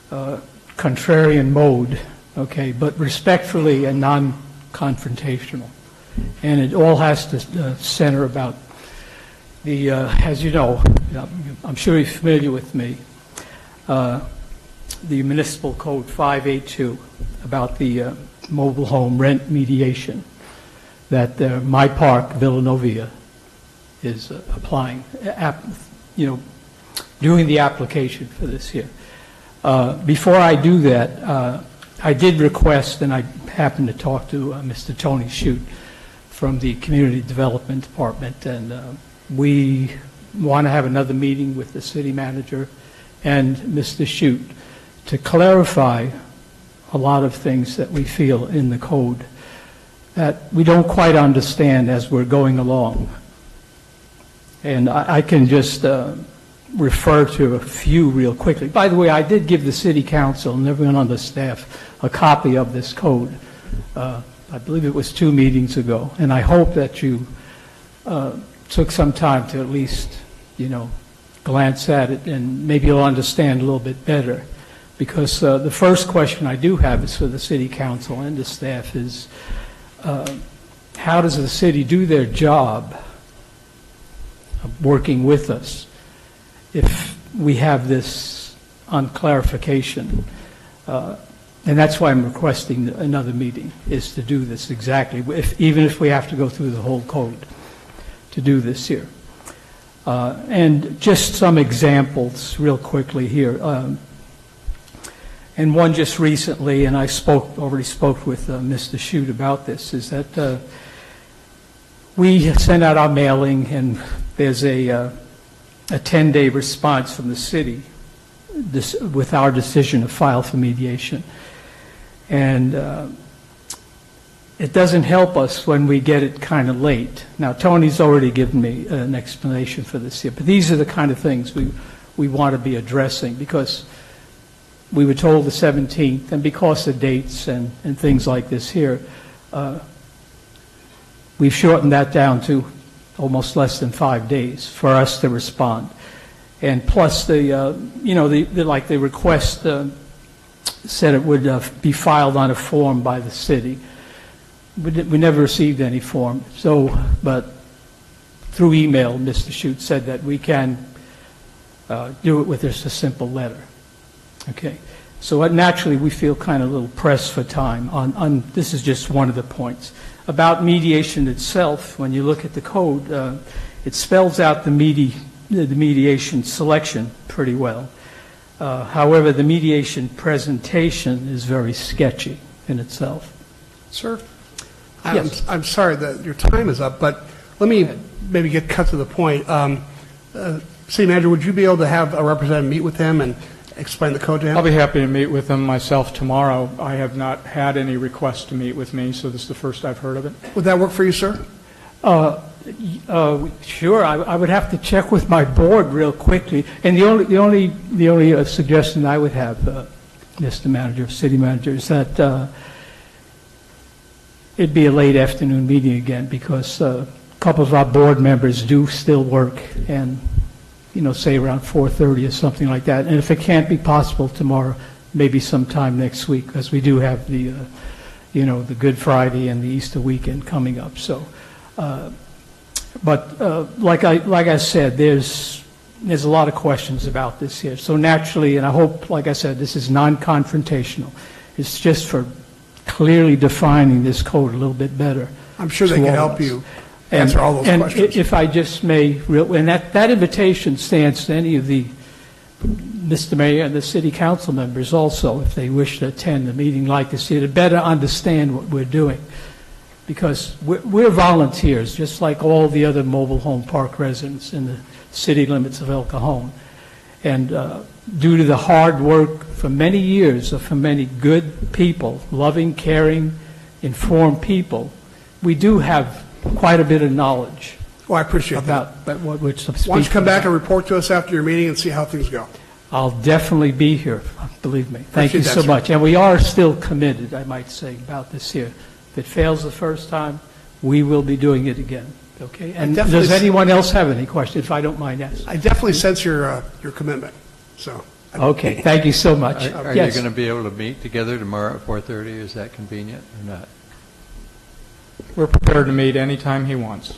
a contrarian mode, okay, but respectfully and non-confrontational. And it all has to center about the, as you know, I'm sure you're familiar with me, the Municipal Code 582 about the mobile home rent mediation that my park, Villanova, is applying, doing the application for this year. Before I do that, I did request, and I happened to talk to Mr. Tony Shute from the Community Development Department, and we want to have another meeting with the city manager and Mr. Shute to clarify a lot of things that we feel in the code that we don't quite understand as we're going along. And I can just refer to a few real quickly. By the way, I did give the city council and everyone on the staff a copy of this code. I believe it was 2 meetings ago, and I hope that you took some time to at least, glance at it, and maybe you'll understand a little bit better. Because the first question I do have is for the city council and the staff is, how does the city do their job of working with us if we have this unclarification? And that's why I'm requesting another meeting, is to do this exactly, even if we have to go through the whole code to do this here. And just some examples real quickly here. And one just recently, and I already spoke with Mr. Shute about this, is that we send out our mailing, and there's a 10-day response from the city with our decision to file for mediation. And it doesn't help us when we get it kind of late. Now, Tony's already given me an explanation for this here, but these are the kind of things we want to be addressing, because we were told the 17th, and because of dates and things like this here, we've shortened that down to almost less than 5 days for us to respond. And plus the request said it would be filed on a form by the city. We never received any form. But through email, Mr. Shute said that we can do it with just a simple letter. Okay. So naturally, we feel kind of a little pressed for time on this is just one of the points. About mediation itself, when you look at the code, it spells out the mediation selection pretty well. However, the mediation presentation is very sketchy in itself. Sir? Yes. I'm sorry that your time is up, but let me maybe get cut to the point. City Manager, would you be able to have a representative meet with him and explain the code to him? I'll be happy to meet with him myself tomorrow. I have not had any requests to meet with me, so this is the first I've heard of it. Would that work for you, sir? Sure. I would have to check with my board real quickly. And the only suggestion I would have, Mr. Manager, City Manager, is that it'd be a late afternoon meeting again, because a couple of our board members do still work, and say around 4:30 or something like that. And if it can't be possible tomorrow, maybe sometime next week, because we do have the Good Friday and the Easter weekend coming up. So, like I said, there's a lot of questions about this here. So naturally, and I hope, like I said, this is non-confrontational. It's just for clearly defining this code a little bit better. I'm sure they can help you answer all those questions. And if I just may, and that invitation stands to any of the, Mr. Mayor and the City Council members also, if they wish to attend a meeting like this here, to better understand what we're doing. Because we're volunteers, just like all the other mobile home park residents in the city limits of El Cajon. And due to the hard work for many years of many good people, loving, caring, informed people, we do have quite a bit of knowledge. Oh, I appreciate about that. What we're speaking Why don't you come back about. and report to us after your meeting and see how things go? I'll definitely be here, believe me. Thank you Appreciate so that, sir. much. And we are still committed, I might say, about this here. If it fails the first time, we will be doing it again. Okay? And does anyone else have any questions, if I don't mind asking? I definitely sense your commitment. So. Okay, thank you so much. Are Yes. you going to be able to meet together tomorrow at 4:30? Is that convenient or not? We're prepared to meet anytime he wants.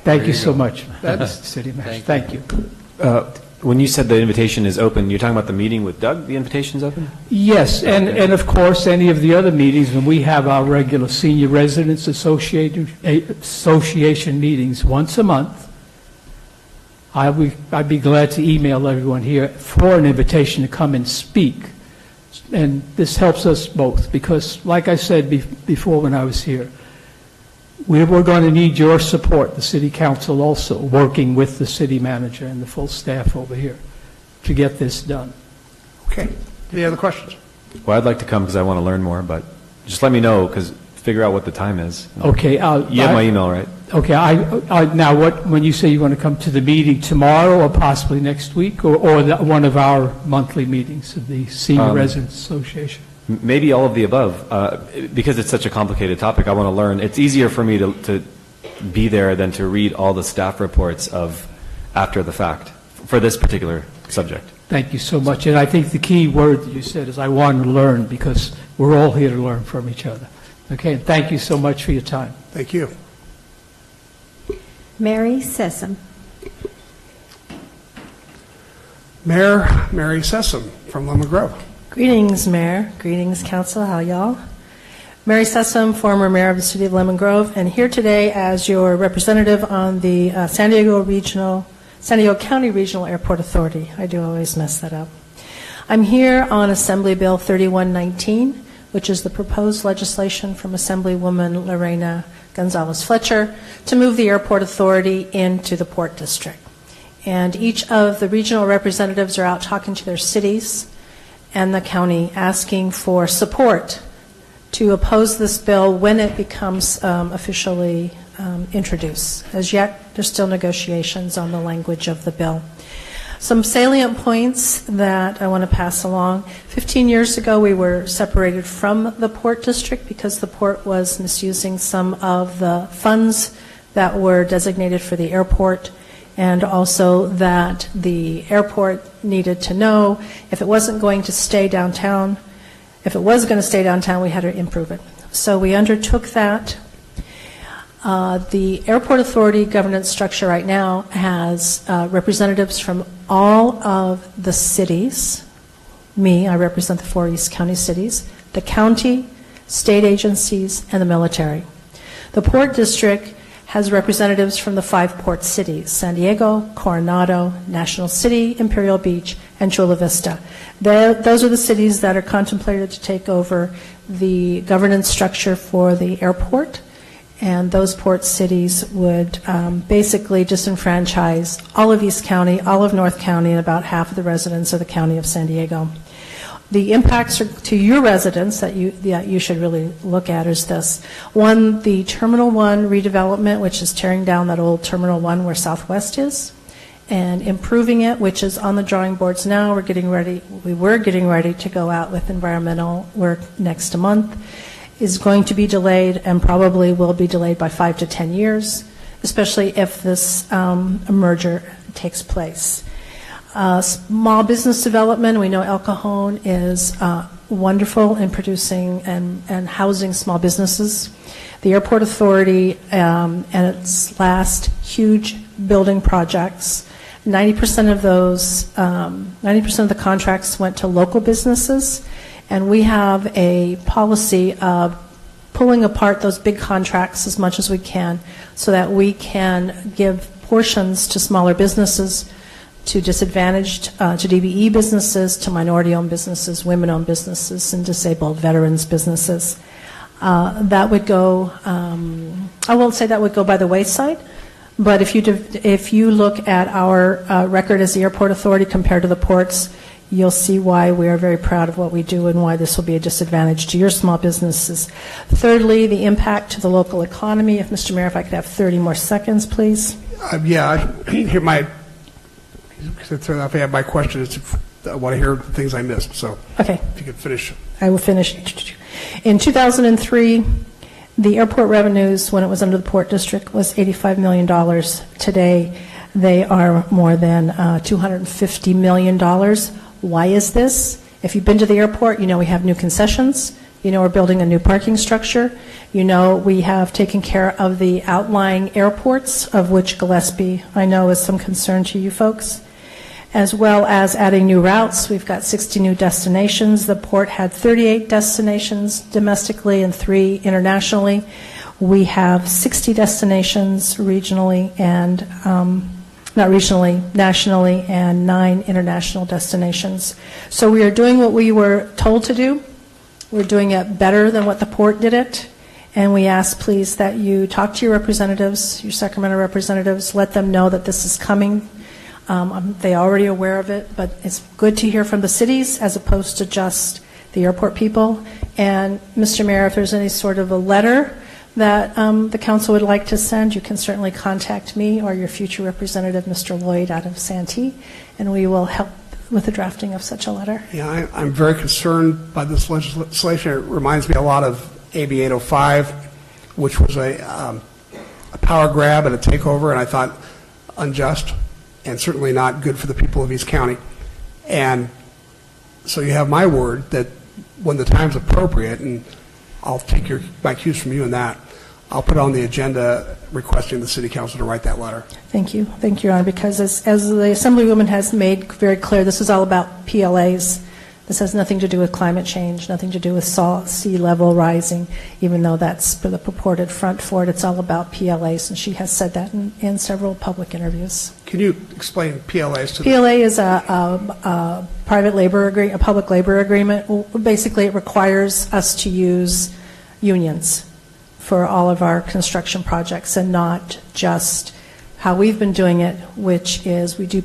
Thank you so go. much, That's- City Manager. Thank Thank you. When you said the invitation is open, you're talking about the meeting with Doug? The invitation's open? Yes, and of course, any of the other meetings, when we have our regular Senior Residents Association meetings once a month, I'd be glad to email everyone here for an invitation to come and speak. And this helps us both, because like I said before when I was here, we're going to need your support, the City Council also, working with the City Manager and the full staff over here to get this done. Okay. Any other questions? Well, I'd like to come because I want to learn more, but just let me know, because figure out what the time is. Okay. You have my email, right? Okay. Now, when you say you want to come to the meeting tomorrow or possibly next week, or one of our monthly meetings of the Senior Residents Association? Maybe all of the above. Because it's such a complicated topic, I want to learn. It's easier for me to be there than to read all the staff reports of after the fact for this particular subject. Thank you so much. And I think the key word that you said is I want to learn, because we're all here to learn from each other. Okay, and thank you so much for your time. Thank you. Mary Sessom. Mayor Mary Sessom from Lemon Grove. Greetings, Mayor. Greetings, Council. How y'all? Mary Sessom, former mayor of the city of Lemon Grove, and here today as your representative on the San Diego County Regional Airport Authority. I do always mess that up. I'm here on Assembly Bill 3119, which is the proposed legislation from Assemblywoman Lorena Gonzalez Fletcher, to move the airport authority into the Port District. And each of the regional representatives are out talking to their cities and the county, asking for support to oppose this bill when it becomes officially introduced. As yet, there's still negotiations on the language of the bill. Some salient points that I want to pass along. 15 years ago, we were separated from the Port District because the port was misusing some of the funds that were designated for the airport, and also that the airport needed to know if it wasn't going to stay downtown. If it was going to stay downtown, we had to improve it. So we undertook that. The Airport Authority governance structure right now has representatives from all of the cities. Me, I represent the 4 East County cities, the county, state agencies, and the military. The Port District has representatives from the 5 port cities: San Diego, Coronado, National City, Imperial Beach, and Chula Vista. Those are the cities that are contemplated to take over the governance structure for the airport, and those port cities would basically disenfranchise all of East County, all of North County, and about half of the residents of the county of San Diego. The impacts to your residents that you should really look at is this. One, the Terminal 1 redevelopment, which is tearing down that old Terminal 1 where Southwest is, and improving it, which is on the drawing boards now. We were getting ready to go out with environmental work next month. Is going to be delayed and probably will be delayed by 5 to 10 years, especially if this merger takes place. Small business development, we know El Cajon is wonderful in producing and housing small businesses. The Airport Authority and its last huge building projects, 90% of those, 90% of the contracts went to local businesses, and we have a policy of pulling apart those big contracts as much as we can so that we can give portions to smaller businesses, to disadvantaged, to DBE businesses, to minority-owned businesses, women-owned businesses, and disabled veterans businesses. That would go, I won't say that would go by the wayside, but if you look at our record as the Airport Authority compared to the ports, you'll see why we are very proud of what we do and why this will be a disadvantage to your small businesses. Thirdly, the impact to the local economy. If Mr. Mayor, if I could have 30 more seconds, please. Here my question is, I want to hear the things I missed. So, okay, if you could finish. I will finish. In 2003, the airport revenues, when it was under the Port District, was $85 million. Today, they are more than $250 million. Why is this? If you've been to the airport, you know we have new concessions. You know we're building a new parking structure. You know we have taken care of the outlying airports, of which Gillespie, I know, is some concern to you folks, as well as adding new routes. We've got 60 new destinations. The port had 38 destinations domestically and 3 internationally. We have 60 destinations regionally and not regionally, nationally, and 9 international destinations. So we are doing what we were told to do. We're doing it better than what the port did it. And we ask, please, that you talk to your representatives, your Sacramento representatives, let them know that this is coming. They're already aware of it, but it's good to hear from the cities as opposed to just the airport people. And Mr. Mayor, if there's any sort of a letter that the council would like to send, you can certainly contact me or your future representative, Mr. Lloyd, out of Santee, and we will help with the drafting of such a letter. Yeah, I'm very concerned by this legislation. It reminds me a lot of AB 805, which was a power grab and a takeover, and I thought unjust and certainly not good for the people of East County. And so you have my word that when the time's appropriate, and I'll take my cues from you in that, I'll put on the agenda requesting the City Council to write that letter. Thank you. Thank you, Your Honor, because as the Assemblywoman has made very clear, this is all about PLAs. This has nothing to do with climate change, nothing to do with sea level rising, even though that's the purported front for it. It's all about PLAs, and she has said that in several public interviews. Can you explain PLAs to PLA is a private labor agreement, a public labor agreement. Basically, it requires us to use unions for all of our construction projects, and not just how we've been doing it, which is we do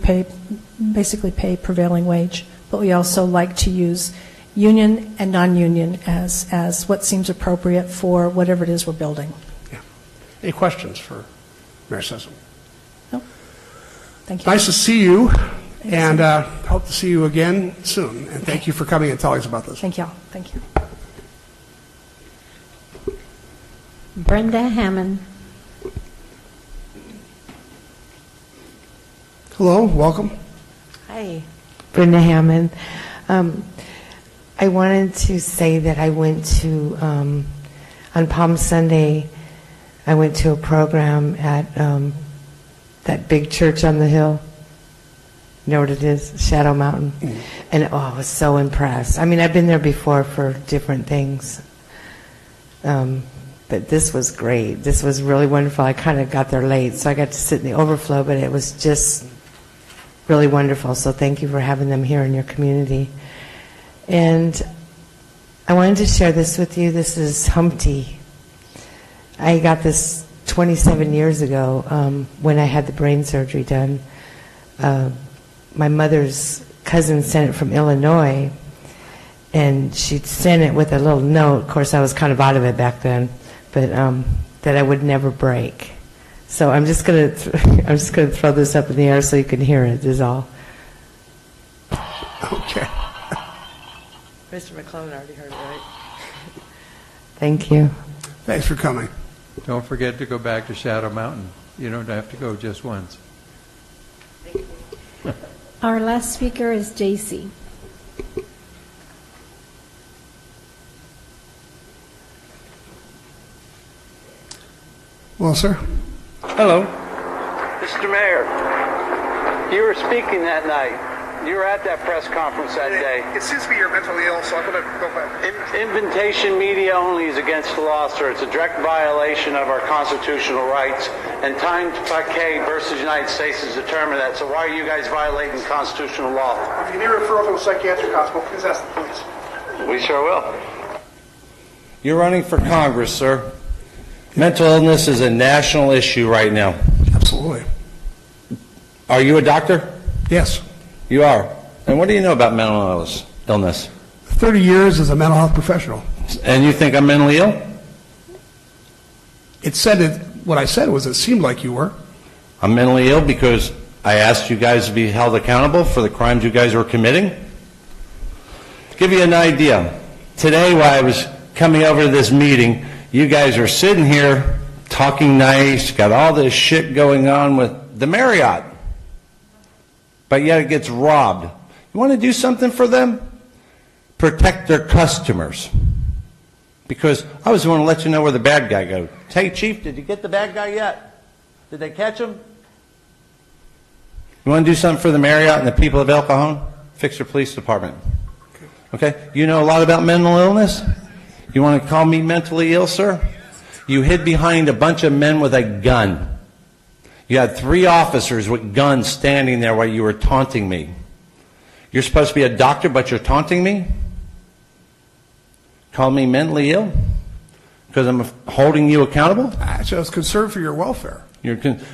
basically pay prevailing wage, but we also like to use union and non-union as what seems appropriate for whatever it is we're building. Any questions for Mayor Sessom? No. Thank you. Nice to see you, and hope to see you again soon. And thank you for coming and telling us about this. Thank you. Thank you. Brenda Hammond. Hello, welcome. Hi, Brenda Hammond. I wanted to say that I went to, on Palm Sunday, I went to a program at that big church on the hill. You know what it is? Shadow Mountain. And I was so impressed. I mean, I've been there before for different things. But this was great. This was really wonderful. I kind of got there late, so I got to sit in the overflow, but it was just really wonderful. So thank you for having them here in your community. And I wanted to share this with you. This is Humpty. I got this 27 years ago when I had the brain surgery done. My mother's cousin sent it from Illinois, and she'd sent it with a little note. Of course, I was kind of out of it back then, but that I would never break. So I'm just gonna throw this up in the air so you can hear it. Is all. Okay. Mr. McClone already heard it, right? Thank you. Thanks for coming. Don't forget to go back to Shadow Mountain. You don't have to go just once. Our last speaker is JC. Well, sir. Hello. Mr. Mayor, you were speaking that night. You were at that press conference that day. It seems to be you're mentally ill, so I'm going to go back. Invitation media only is against the law, sir. It's a direct violation of our constitutional rights. And Time K versus United States has determined that. So why are you guys violating constitutional law? If you need a referral to a psychiatric hospital, please ask the police. We sure will. You're running for Congress, sir. Mental illness is a national issue right now. Absolutely. Are you a doctor? Yes. You are. And what do you know about mental illness? 30 years as a mental health professional. And you think I'm mentally ill? What I said was it seemed like you were. I'm mentally ill because I asked you guys to be held accountable for the crimes you guys were committing. To give you an idea, today while I was coming over to this meeting, you guys are sitting here talking nice, got all this shit going on with the Marriott. But yet it gets robbed. You want to do something for them? Protect their customers. Because I was going to let you know where the bad guy goes. Hey, Chief, did you get the bad guy yet? Did they catch him? You want to do something for the Marriott and the people of El Cajon? Fix your police department. Okay? You know a lot about mental illness? You want to call me mentally ill, sir? You hid behind a bunch of men with a gun. You had 3 officers with guns standing there while you were taunting me. You're supposed to be a doctor, but you're taunting me? Call me mentally ill? Because I'm holding you accountable? Actually, I was concerned for your welfare.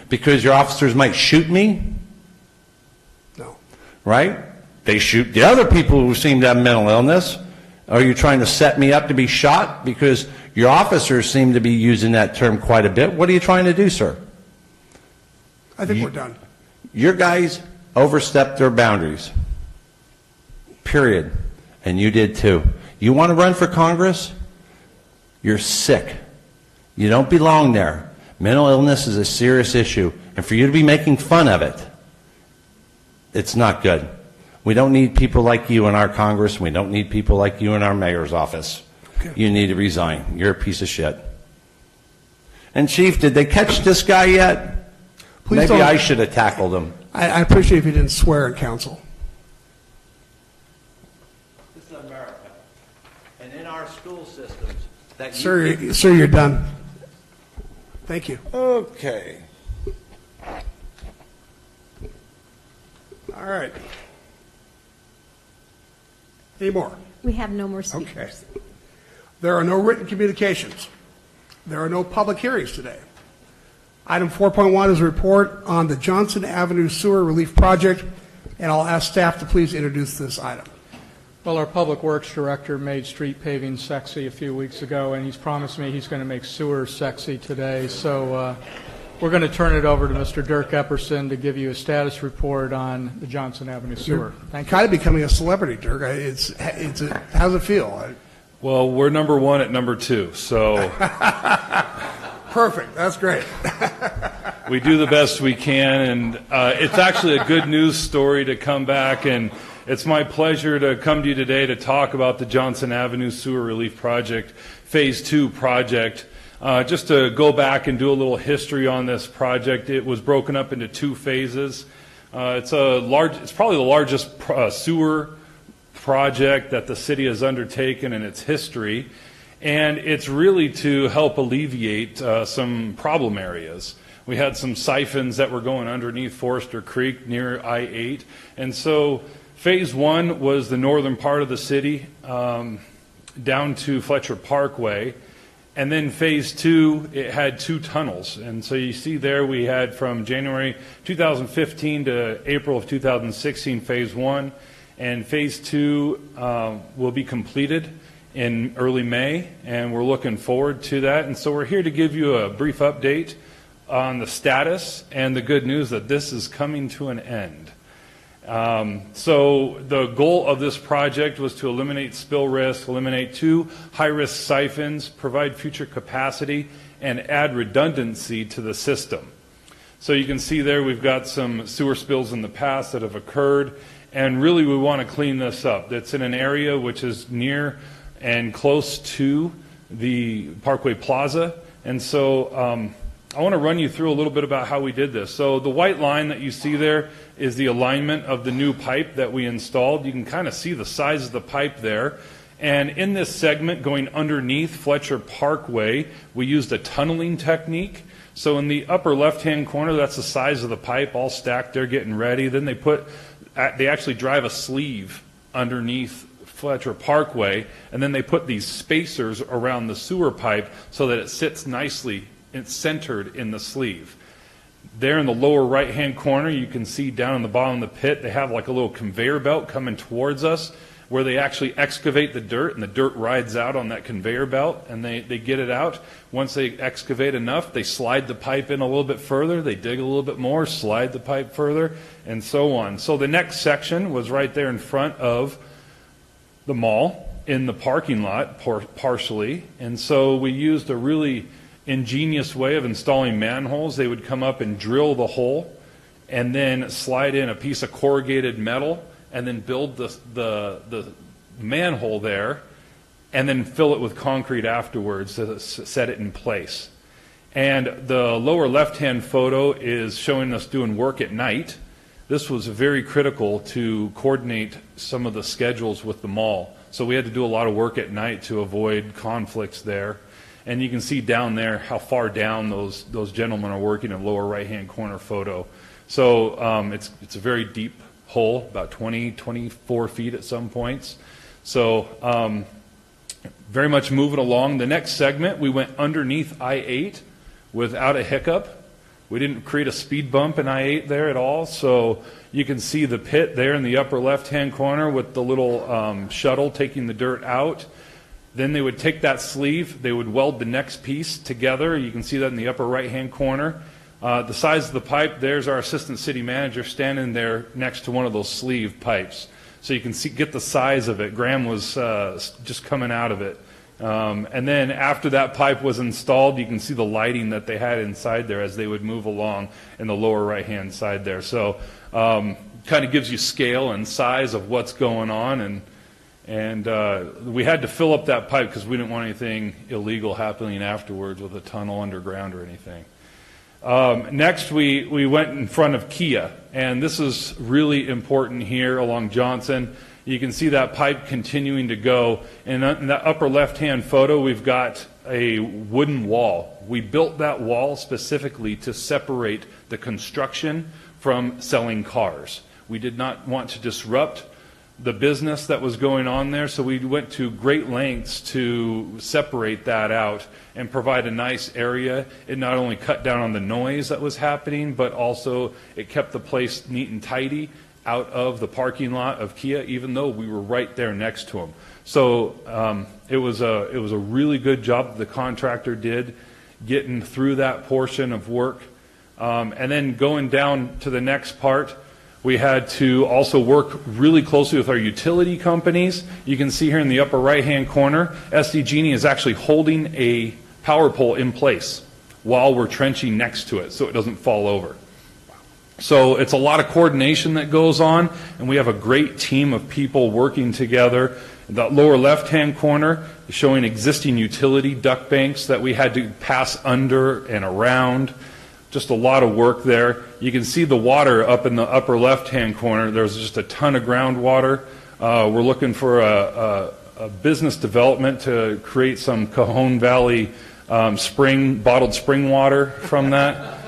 Because your officers might shoot me? No. Right? They shoot the other people who seem to have mental illness. Are you trying to set me up to be shot? Because your officers seem to be using that term quite a bit. What are you trying to do, sir? I think we're done. Your guys overstepped their boundaries. Period. And you did too. You want to run for Congress? You're sick. You don't belong there. Mental illness is a serious issue. And for you to be making fun of it, it's not good. We don't need people like you in our Congress. We don't need people like you in our mayor's office. Okay. You need to resign. You're a piece of shit. And Chief, did they catch this guy yet? Please Maybe I should have tackled him. I appreciate if you didn't swear in council. This is America. And in our school systems... Sir, you're done. Thank you. Okay. All right. Any more? We have no more speakers. Okay. There are no written communications. There are no public hearings today. Item 4.1 is a report on the Johnson Avenue Sewer Relief Project, and I'll ask staff to please introduce this item. Well, our Public Works Director made street paving sexy a few weeks ago, and he's promised me he's going to make sewer sexy today. So we're going to turn it over to Mr. Dirk Epperson to give you a status report on the Johnson Avenue Sewer. Thank you. Kind of becoming a celebrity, Dirk. How's it feel? Well, we're number one at number two, so perfect. That's great. we do the best we can, and it's actually a good news story to come back, and it's my pleasure to come to you today to talk about the Johnson Avenue Sewer Relief Project, Phase 2 project. Just to go back and do a little history on this project, it was broken up into 2 phases. It's probably the largest sewer project that the city has undertaken in its history, and it's really to help alleviate some problem areas. We had some siphons that were going underneath Forester Creek near I-8, and so Phase 1 was the northern part of the city down to Fletcher Parkway, and then Phase 2, it had 2 tunnels, and so you see there we had from January 2015 to April of 2016 Phase 1, and Phase 2 will be completed in early May, and we're looking forward to that. And so we're here to give you a brief update on the status and the good news that this is coming to an end. So the goal of this project was to eliminate spill risk, eliminate 2 high-risk siphons, provide future capacity, and add redundancy to the system. So you can see there we've got some sewer spills in the past that have occurred, and really we want to clean this up. It's in an area which is near and close to the Parkway Plaza, and so I want to run you through a little bit about how we did this. So the white line that you see there is the alignment of the new pipe that we installed. You can kind of see the size of the pipe there. And in this segment going underneath Fletcher Parkway, we used a tunneling technique. So in the upper left-hand corner, that's the size of the pipe all stacked there getting ready. Then they actually drive a sleeve underneath Fletcher Parkway, and then they put these spacers around the sewer pipe so that it sits nicely. It's centered in the sleeve. There in the lower right-hand corner, you can see down in the bottom of the pit, they have like a little conveyor belt coming towards us where they actually excavate the dirt, and the dirt rides out on that conveyor belt, and they get it out. Once they excavate enough, they slide the pipe in a little bit further, they dig a little bit more, slide the pipe further, and so on. So the next section was right there in front of the mall in the parking lot, partially, and so we used a really ingenious way of installing manholes. They would come up and drill the hole and then slide in a piece of corrugated metal and then build the manhole there and then fill it with concrete afterwards to set it in place. And the lower left-hand photo is showing us doing work at night. This was very critical to coordinate some of the schedules with the mall. So we had to do a lot of work at night to avoid conflicts there. And you can see down there how far down those gentlemen are working in the lower right-hand corner photo. So it's a very deep hole, about 24 feet at some points. So very much moving along. The next segment, we went underneath I-8 without a hiccup. We didn't create a speed bump in I-8 there at all. So you can see the pit there in the upper left-hand corner with the little shuttle taking the dirt out. Then they would take that sleeve, they would weld the next piece together. You can see that in the upper right-hand corner. The size of the pipe, there's our assistant city manager standing there next to one of those sleeve pipes. So you can get the size of it. Graham was just coming out of it. And then after that pipe was installed, you can see the lighting that they had inside there as they would move along in the lower right-hand side there. So kind of gives you scale and size of what's going on. And we had to fill up that pipe because we didn't want anything illegal happening afterwards with a tunnel underground or anything. Next, we went in front of Kia, and this is really important here along Johnson. You can see that pipe continuing to go. And in that upper left-hand photo, we've got a wooden wall. We built that wall specifically to separate the construction from selling cars. We did not want to disrupt the business that was going on there, so we went to great lengths to separate that out and provide a nice area. It not only cut down on the noise that was happening, but also it kept the place neat and tidy out of the parking lot of Kia, even though we were right there next to them. So it was a really good job that the contractor did getting through that portion of work. And then going down to the next part, we had to also work really closely with our utility companies. You can see here in the upper right-hand corner, SDG&E is actually holding a power pole in place while we're trenching next to it so it doesn't fall over. So it's a lot of coordination that goes on, and we have a great team of people working together. The lower left-hand corner is showing existing utility duct banks that we had to pass under and around. Just a lot of work there. You can see the water up in the upper left-hand corner. There's just a ton of groundwater. We're looking for a business development to create some Cajon Valley bottled spring water from that.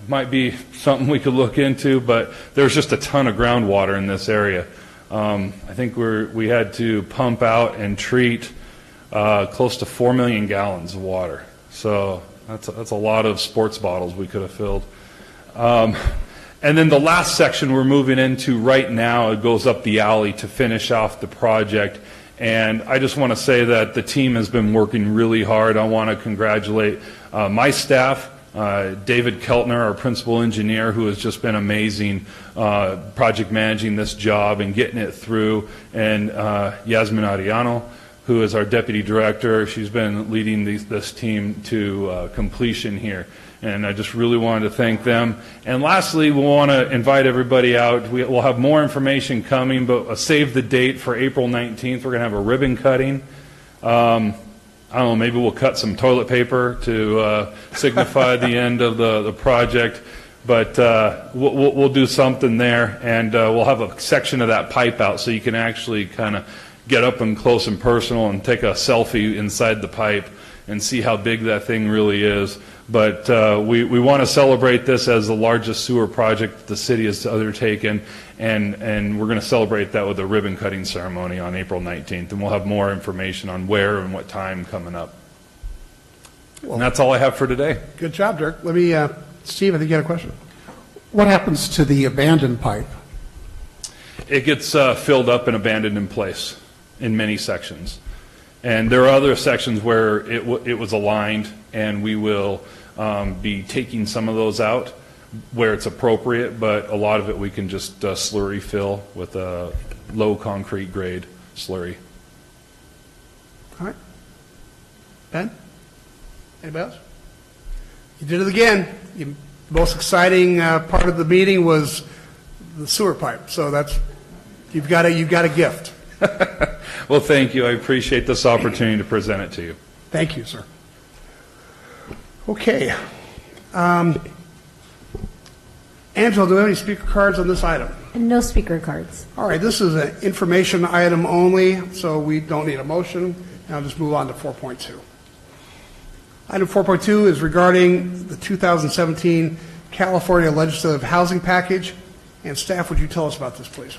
Might be something we could look into, but there's just a ton of groundwater in this area. I think we had to pump out and treat close to 4 million gallons of water. So that's a lot of sports bottles we could have filled. And then the last section we're moving into right now, it goes up the alley to finish off the project. And I just want to say that the team has been working really hard. I want to congratulate my staff, David Keltner, our principal engineer, who has just been amazing project managing this job and getting it through, and Yasmin Ariano, who is our deputy director. She's been leading this team to completion here, and I just really wanted to thank them. And lastly, we want to invite everybody out. We'll have more information coming, but save the date for April 19th. We're going to have a ribbon cutting. I don't know, maybe we'll cut some toilet paper to signify the end of the project, but we'll do something there, and we'll have a section of that pipe out so you can actually kind of get up and close and personal and take a selfie inside the pipe and see how big that thing really is. But we want to celebrate this as the largest sewer project that the city has undertaken, and we're going to celebrate that with a ribbon cutting ceremony on April 19th, and we'll have more information on where and what time coming up. Well, and that's all I have for today. Good job, Dirk. Let me, Steve, I think you had a question. What happens to the abandoned pipe? It gets filled up and abandoned in place in many sections. And there are other sections where it was aligned, and we will be taking some of those out where it's appropriate, but a lot of it we can just slurry fill with a low concrete grade slurry. All right. Ben? Anybody else? You did it again. The most exciting part of the meeting was the sewer pipe. So you've got a gift. Well, thank you. I appreciate this opportunity to present it to you. Thank you, sir. Okay. Angela, do we have any speaker cards on this item? No speaker cards. All right, this is an information item only, so we don't need a motion. And I'll just move on to 4.2. Item 4.2 is regarding the 2017 California Legislative Housing Package. And staff, would you tell us about this, please?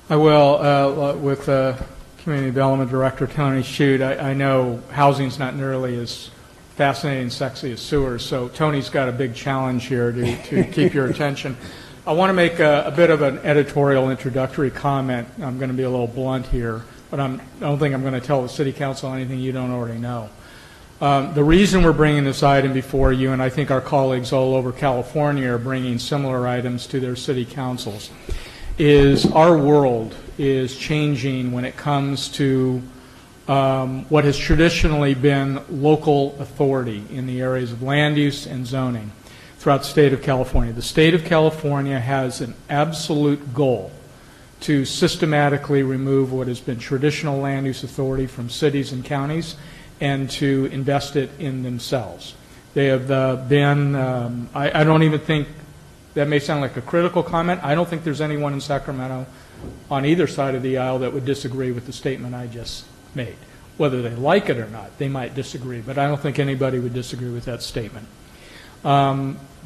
I will. With Community Development Director Tony Shute, I know housing's not nearly as fascinating and sexy as sewers, so Tony's got a big challenge here to keep your attention. I want to make a bit of an editorial introductory comment. I'm going to be a little blunt here, but I don't think I'm going to tell the City Council anything you don't already know. The reason we're bringing this item before you, and I think our colleagues all over California are bringing similar items to their city councils, is our world is changing when it comes to what has traditionally been local authority in the areas of land use and zoning throughout the state of California. The state of California has an absolute goal to systematically remove what has been traditional land use authority from cities and counties and to invest it in themselves. They have been, I don't even think, that may sound like a critical comment. I don't think there's anyone in Sacramento on either side of the aisle that would disagree with the statement I just made. Whether they like it or not, they might disagree, but I don't think anybody would disagree with that statement.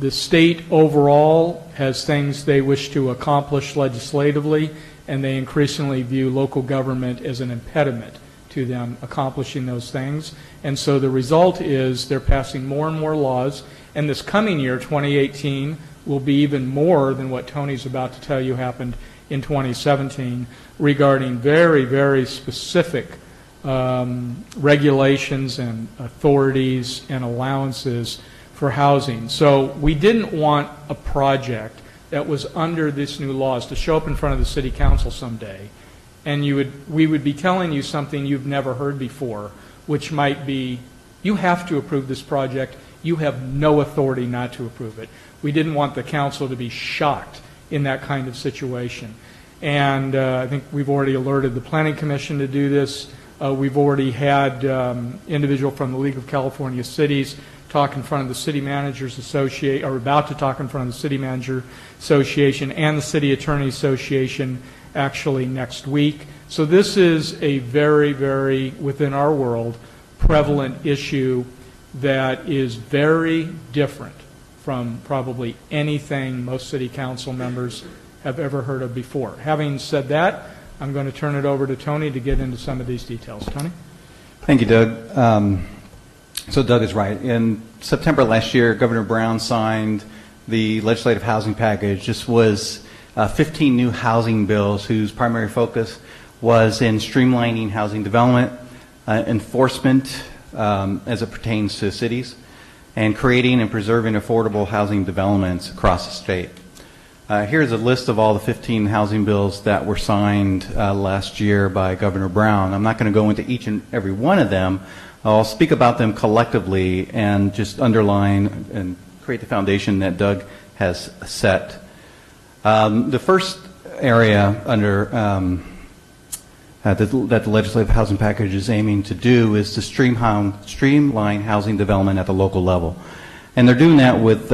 The state overall has things they wish to accomplish legislatively, and they increasingly view local government as an impediment to them accomplishing those things. And so the result is they're passing more and more laws, and this coming year, 2018, will be even more than what Tony's about to tell you happened in 2017 regarding very, very specific regulations and authorities and allowances for housing. So we didn't want a project that was under this new laws to show up in front of the city council someday, and we would be telling you something you've never heard before, which might be, you have to approve this project, you have no authority not to approve it. We didn't want the council to be shocked in that kind of situation. And I think we've already alerted the Planning Commission to do this. We've already had individual from the League of California Cities talk in front of the City Managers Association, or about to talk in front of the City Manager Association and the City Attorney Association actually next week. So this is a very, very, within our world, prevalent issue that is very different from probably anything most city council members have ever heard of before. Having said that, I'm going to turn it over to Tony to get into some of these details. Tony? Thank you, Doug. So Doug is right. In September last year, Governor Brown signed the legislative housing package. This was 15 new housing bills whose primary focus was in streamlining housing development, enforcement as it pertains to cities, and creating and preserving affordable housing developments across the state. Here's a list of all the 15 housing bills that were signed last year by Governor Brown. I'm not going to go into each and every one of them. I'll speak about them collectively and just underline and create the foundation that Doug has set. The first area under that the legislative housing package is aiming to do is to streamline housing development at the local level. And they're doing that with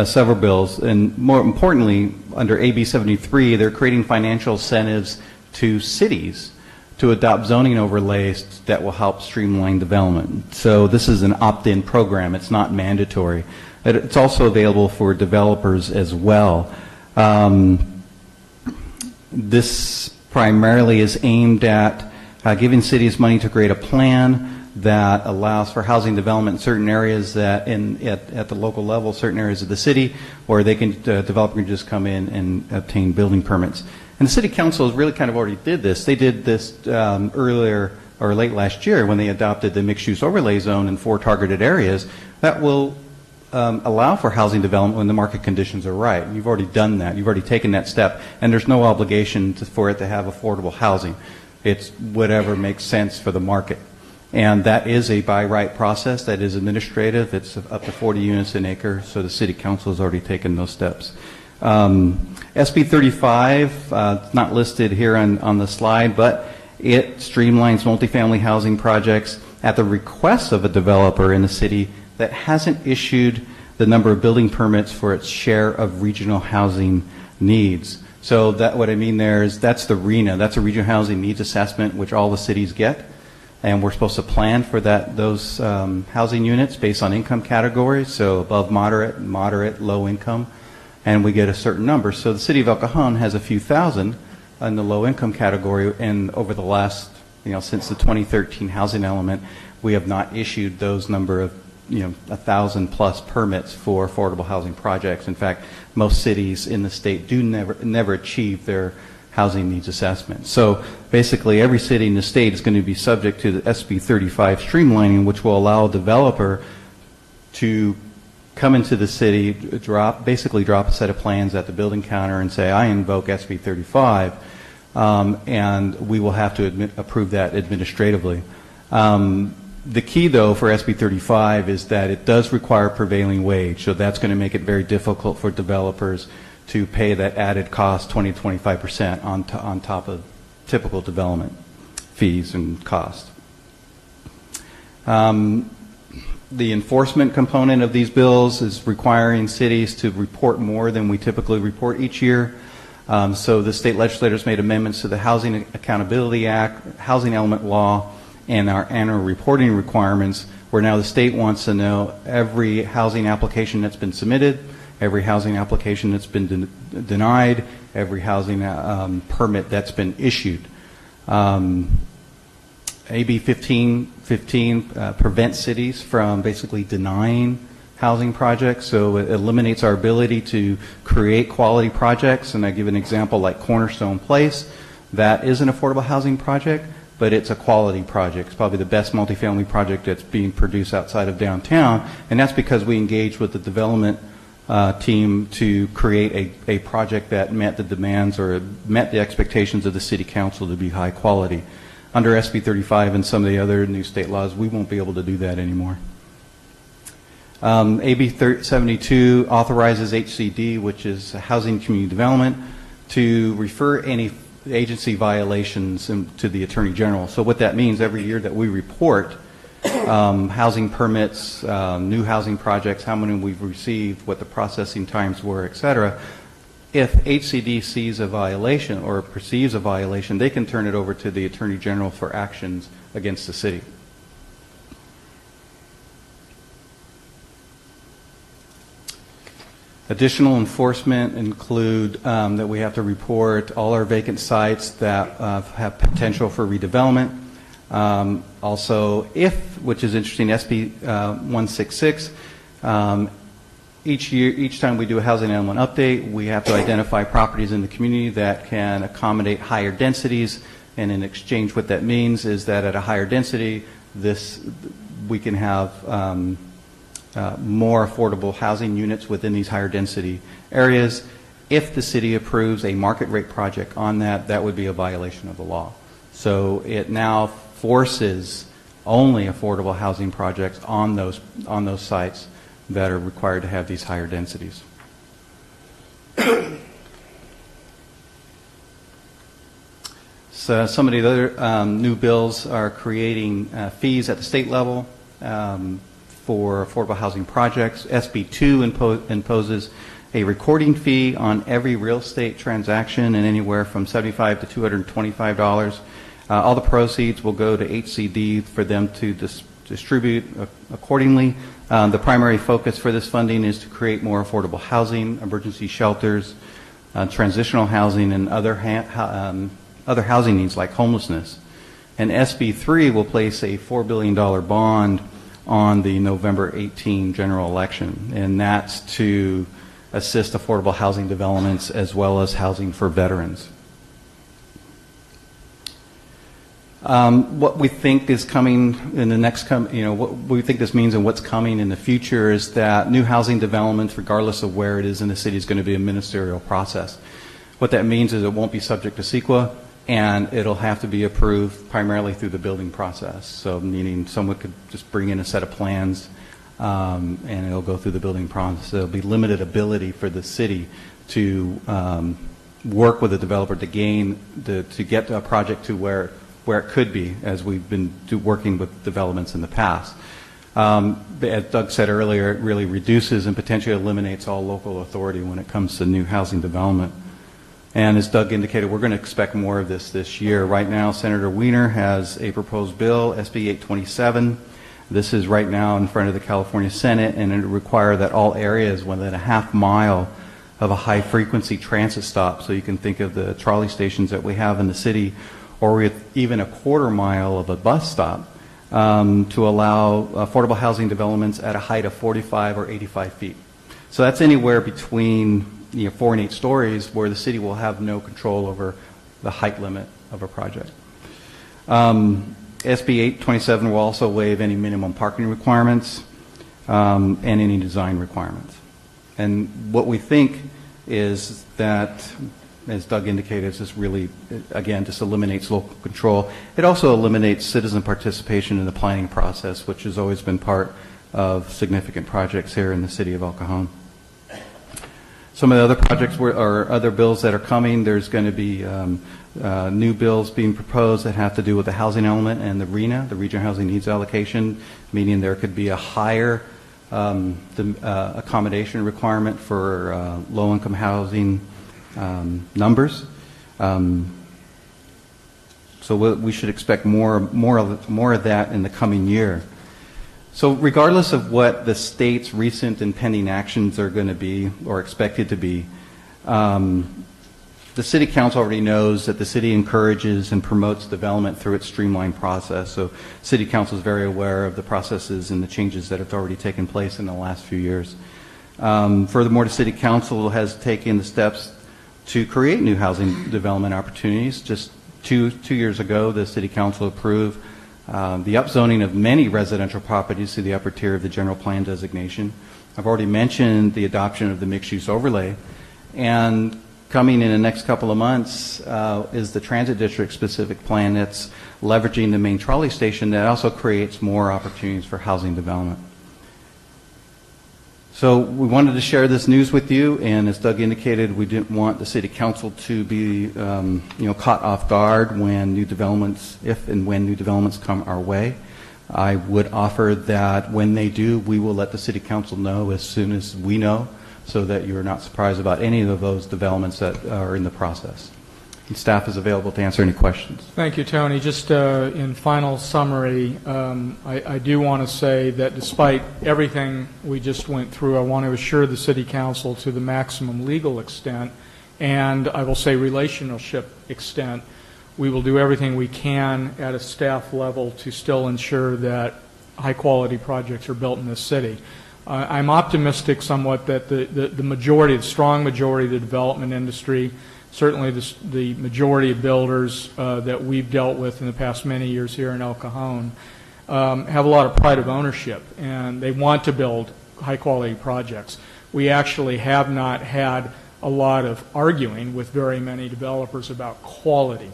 several bills, and more importantly, under AB 73, they're creating financial incentives to cities to adopt zoning overlays that will help streamline development. So this is an opt-in program. It's not mandatory. It's also available for developers as well. This primarily is aimed at giving cities money to create a plan that allows for housing development in certain areas that at the local level, certain areas of the city, or they can developer can just come in and obtain building permits. And the city council has really kind of already did this. They did this earlier or late last year when they adopted the mixed-use overlay zone in 4 targeted areas. That will allow for housing development when the market conditions are right. You've already done that. You've already taken that step, and there's no obligation for it to have affordable housing. It's whatever makes sense for the market. And that is a by right process that is administrative. It's up to 40 units an acre, so the city council has already taken those steps. SB 35, not listed here on the slide, but it streamlines multifamily housing projects at the request of a developer in the city that hasn't issued the number of building permits for its share of regional housing needs. So that what I mean there is that's the RHNA. That's a regional housing needs assessment, which all the cities get. And we're supposed to plan for those housing units based on income categories, so above moderate, low income, and we get a certain number. So the city of El Cajon has a few thousand in the low income category, and over the last, since the 2013 housing element, we have not issued those number of, 1,000 plus permits for affordable housing projects. In fact, most cities in the state do never achieve their housing needs assessment. So basically every city in the state is going to be subject to the SB 35 streamlining, which will allow a developer to come into the city, basically drop a set of plans at the building counter and say, I invoke SB 35, and we will have to approve that administratively. The key, though, for SB 35 is that it does require prevailing wage, so that's going to make it very difficult for developers to pay that added cost, 20 to 25% on top of typical development fees and cost. The enforcement component of these bills is requiring cities to report more than we typically report each year. So the state legislators made amendments to the Housing Accountability Act, Housing Element Law, and our annual reporting requirements, where now the state wants to know every housing application that's been submitted, every housing application that's been denied, every housing permit that's been issued. AB 1515 prevents cities from basically denying housing projects, so it eliminates our ability to create quality projects. And I give an example like Cornerstone Place. That is an affordable housing project, but it's a quality project. It's probably the best multifamily project that's being produced outside of downtown, and that's because we engaged with the development team to create a project that met the demands or met the expectations of the City Council to be high quality. Under SB 35 and some of the other new state laws, we won't be able to do that anymore. AB 72 authorizes HCD, which is Housing Community Development, to refer any agency violations to the Attorney General. So what that means, every year that we report housing permits, new housing projects, how many we've received, what the processing times were, et cetera, if HCD sees a violation or perceives a violation, they can turn it over to the Attorney General for actions against the city. Additional enforcement include that we have to report all our vacant sites that have potential for redevelopment. Also, which is interesting, SB 166, each time we do a housing element update, we have to identify properties in the community that can accommodate higher densities, and in exchange what that means is that at a higher density, we can have more affordable housing units within these higher density areas. If the city approves a market rate project on that, that would be a violation of the law. So it now forces only affordable housing projects on those sites that are required to have these higher densities. So some of the other new bills are creating fees at the state level for affordable housing projects. SB 2 imposes a recording fee on every real estate transaction and anywhere from $75 to $225. All the proceeds will go to HCD for them to distribute accordingly. The primary focus for this funding is to create more affordable housing, emergency shelters, transitional housing, and other housing needs like homelessness. And SB 3 will place a $4 billion bond on the November 18 general election, and that's to assist affordable housing developments as well as housing for veterans. What we think is coming in the next, what we think this means and what's coming in the future is that new housing developments, regardless of where it is in the city, is going to be a ministerial process. What that means is it won't be subject to CEQA, and it'll have to be approved primarily through the building process. So meaning someone could just bring in a set of plans and it'll go through the building process. There'll be limited ability for the city to work with a developer to get a project to where it could be, as we've been working with developments in the past. As Doug said earlier, it really reduces and potentially eliminates all local authority when it comes to new housing development. And as Doug indicated, we're going to expect more of this year. Right now, Senator Wiener has a proposed bill, SB 827. This is right now in front of the California Senate, and it will require that all areas within a half mile of a high-frequency transit stop, so you can think of the trolley stations that we have in the city, or with even a quarter mile of a bus stop, to allow affordable housing developments at a height of 45 or 85 feet. So that's anywhere between 4 and 8 stories, where the city will have no control over the height limit of a project. SB 827 will also waive any minimum parking requirements and any design requirements. And what we think is that, as Doug indicated, this really, again, just eliminates local control. It also eliminates citizen participation in the planning process, which has always been part of significant projects here in the city of El Cajon. Some of the other projects or other bills that are coming, there's going to be new bills being proposed that have to do with the housing element and the RHNA, the Regional Housing Needs Allocation, meaning there could be a higher accommodation requirement for low-income housing numbers. So we should expect more of that in the coming year. So regardless of what the state's recent and pending actions are going to be or expected to be, the City Council already knows that the city encourages and promotes development through its streamlined process. So City Council is very aware of the processes and the changes that have already taken place in the last few years. Furthermore, the City Council has taken the steps to create new housing development opportunities. Just two years ago, the City Council approved the upzoning of many residential properties to the upper tier of the general plan designation. I've already mentioned the adoption of the mixed-use overlay, and coming in the next couple of months is the transit district specific plan that's leveraging the main trolley station that also creates more opportunities for housing development. So we wanted to share this news with you, and as Doug indicated, we didn't want the City Council to be caught off guard when new developments, if and when new developments come our way. I would offer that when they do, we will let the City Council know as soon as we know, so that you're not surprised about any of those developments that are in the process. And staff is available to answer any questions. Thank you, Tony. Just in final summary, I do want to say that despite everything we just went through, I want to assure the City Council to the maximum legal extent, and I will say relationship extent, we will do everything we can at a staff level to still ensure that high-quality projects are built in this city. I'm optimistic somewhat that the majority, the strong majority of the development industry, certainly the majority of builders that we've dealt with in the past many years here in El Cajon, have a lot of pride of ownership, and they want to build high-quality projects. We actually have not had a lot of arguing with very many developers about quality.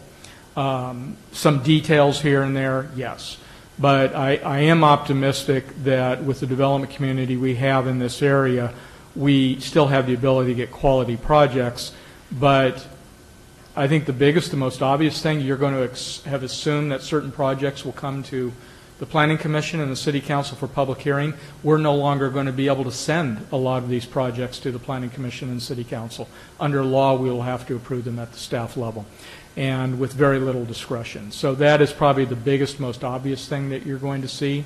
Some details here and there, yes. But I am optimistic that with the development community we have in this area, we still have the ability to get quality projects. But I think the biggest, the most obvious thing, you're going to have assumed that certain projects will come to the Planning Commission and the City Council for public hearing. We're no longer going to be able to send a lot of these projects to the Planning Commission and City Council. Under law, we will have to approve them at the staff level, and with very little discretion. So that is probably the biggest, most obvious thing that you're going to see.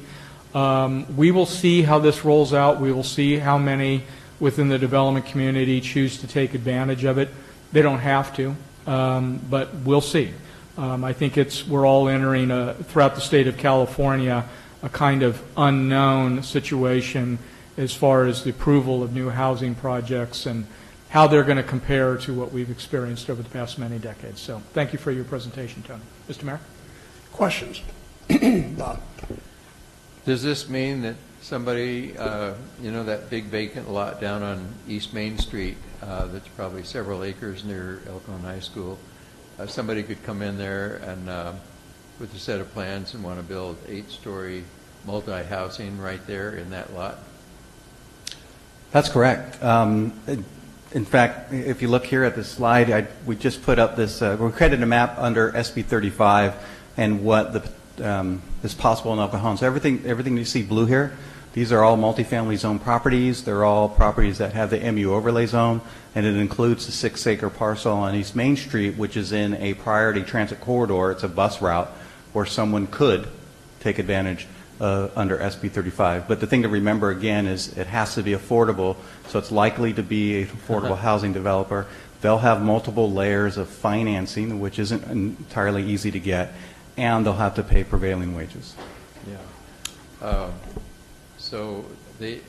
We will see how this rolls out. We will see how many within the development community choose to take advantage of it. They don't have to, but we'll see. I think we're all entering, throughout the state of California, a kind of unknown situation as far as the approval of new housing projects and how they're going to compare to what we've experienced over the past many decades. So thank you for your presentation, Tony. Mr. Mayor? Questions? Bob? Does this mean that somebody, that big vacant lot down on East Main Street that's probably several acres near El Cajon High School, somebody could come in there and with a set of plans and want to build 8-story multi-housing right there in that lot? That's correct. In fact, if you look here at the slide, we just put up this, we created a map under SB 35 and what is possible in El Cajon. So everything you see blue here, these are all multifamily zone properties. They're all properties that have the MU overlay zone, and it includes the 6-acre parcel on East Main Street, which is in a priority transit corridor. It's a bus route where someone could take advantage under SB 35. But the thing to remember again is it has to be affordable, so it's likely to be an affordable housing developer. They'll have multiple layers of financing, which isn't entirely easy to get, and they'll have to pay prevailing wages. Yeah. So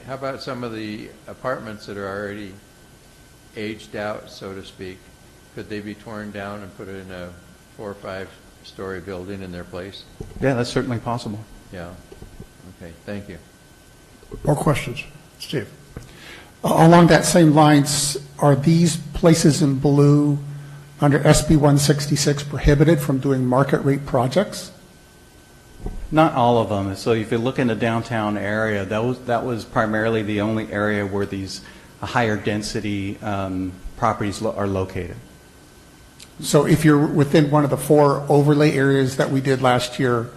how about some of the apartments that are already aged out, so to speak? Could they be torn down and put in a 4 or 5-story building in their place? Yeah, that's certainly possible. Yeah. Okay, thank you. More questions? Steve? Along that same lines, are these places in blue under SB 166 prohibited from doing market rate projects? Not all of them. So if you look in the downtown area, that was primarily the only area where these higher density properties are located. So if you're within one of the 4 overlay areas that we did last year,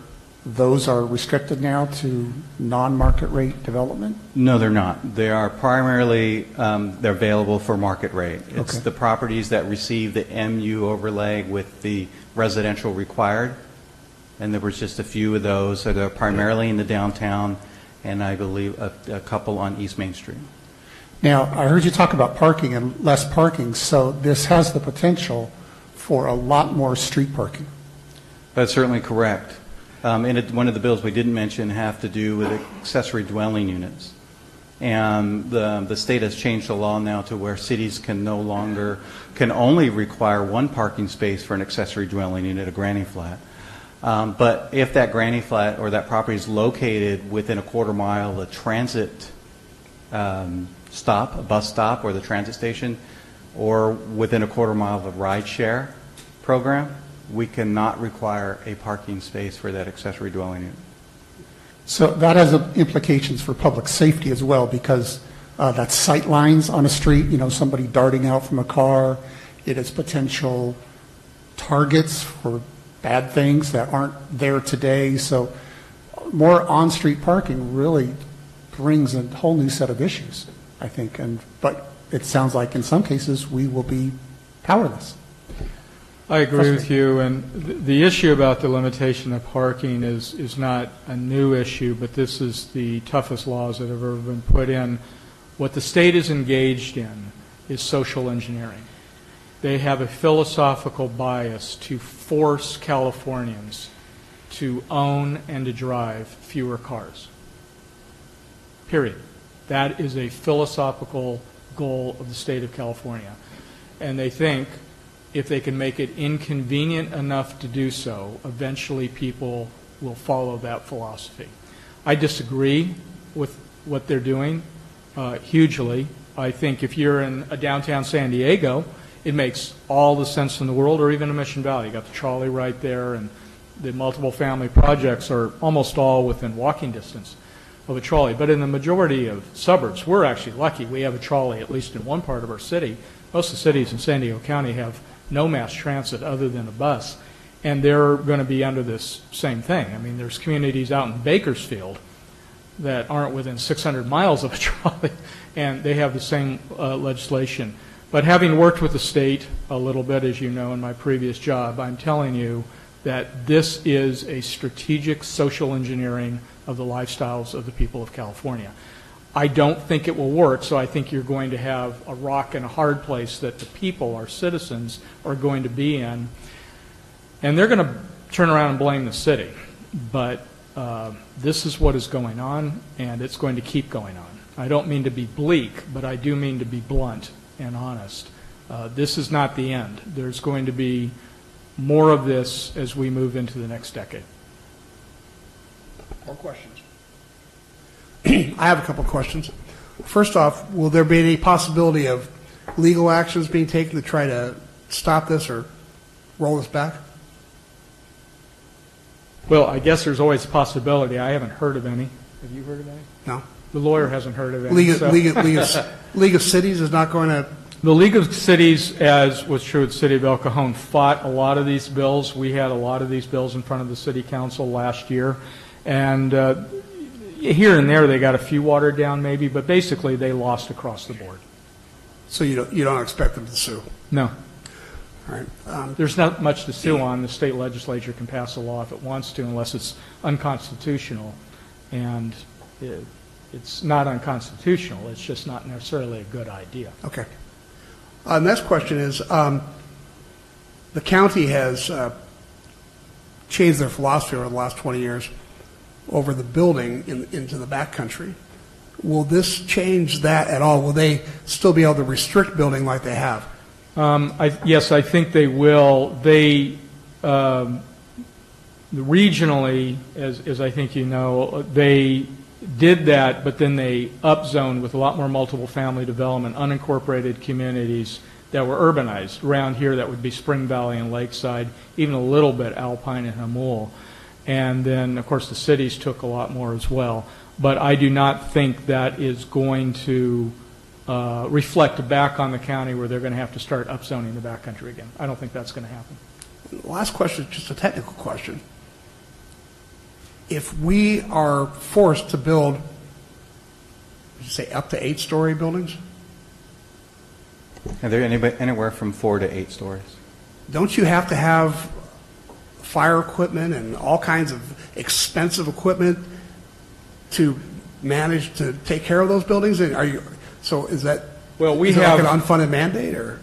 those are restricted now to non-market rate development? No, they're not. They are primarily, they're available for market rate. It's the properties that receive the MU overlay with the residential required, and there was just a few of those that are primarily in the downtown and I believe a couple on East Main Street. Now, I heard you talk about parking and less parking, so this has the potential for a lot more street parking. That's certainly correct. One of the bills we didn't mention have to do with accessory dwelling units. And the state has changed the law now to where cities can only require one parking space for an accessory dwelling unit, a granny flat. But if that granny flat or that property is located within a quarter mile of a transit stop, a bus stop, or the transit station, or within a quarter mile of a ride share program, we cannot require a parking space for that accessory dwelling unit. So that has implications for public safety as well, because that's sight lines on a street, somebody darting out from a car. It is potential targets for bad things that aren't there today. So more on-street parking really brings a whole new set of issues, I think. But it sounds like in some cases we will be powerless. I agree with you, and the issue about the limitation of parking is not a new issue, but this is the toughest laws that have ever been put in. What the state is engaged in is social engineering. They have a philosophical bias to force Californians to own and to drive fewer cars. Period. That is a philosophical goal of the state of California. And they think if they can make it inconvenient enough to do so, eventually people will follow that philosophy. I disagree with what they're doing hugely. I think if you're in a downtown San Diego, it makes all the sense in the world, or even in Mission Valley. You got the trolley right there, and the multiple family projects are almost all within walking distance of a trolley. But in the majority of suburbs, we're actually lucky. We have a trolley, at least in one part of our city. Most of the cities in San Diego County have no mass transit other than a bus, and they're going to be under this same thing. I mean, there's communities out in Bakersfield that aren't within 600 miles of a trolley, and they have the same legislation. But having worked with the state a little bit, as you know, in my previous job, I'm telling you that this is a strategic social engineering of the lifestyles of the people of California. I don't think it will work, so I think you're going to have a rock and a hard place that the people, our citizens, are going to be in. And they're going to turn around and blame the city. But this is what is going on, and it's going to keep going on. I don't mean to be bleak, but I do mean to be blunt and honest. This is not the end. There's going to be more of this as we move into the next decade. More questions? I have a couple questions. First off, will there be any possibility of legal actions being taken to try to stop this or roll this back? Well, I guess there's always a possibility. I haven't heard of any. Have you heard of any? No. The lawyer hasn't heard of any. League of Cities is not going to... The League of Cities, as was true at the City of El Cajon, fought a lot of these bills. We had a lot of these bills in front of the City Council last year. And here and there they got a few watered down maybe, but basically they lost across the board. So you don't expect them to sue? No. All right. There's not much to sue on. The state legislature can pass a law if it wants to, unless it's unconstitutional. And it's not unconstitutional. It's just not necessarily a good idea. Okay. Next question is, the county has changed their philosophy over the last 20 years over the building into the backcountry. Will this change that at all? Will they still be able to restrict building like they have? Yes, I think they will. They regionally, as I think you know, they did that, but then they upzoned with a lot more multiple family development, unincorporated communities that were urbanized. Around here, that would be Spring Valley and Lakeside, even a little bit Alpine and Hamul. And then, of course, the cities took a lot more as well. But I do not think that is going to reflect back on the county where they're going to have to start upzoning the backcountry again. I don't think that's going to happen. The last question is just a technical question. If we are forced to build, you say, up to 8-story buildings? Are there anywhere from 4 to 8 stories? Don't you have to have fire equipment and all kinds of expensive equipment to manage to take care of those buildings? And so is that, well, we is it have like an unfunded mandate, or?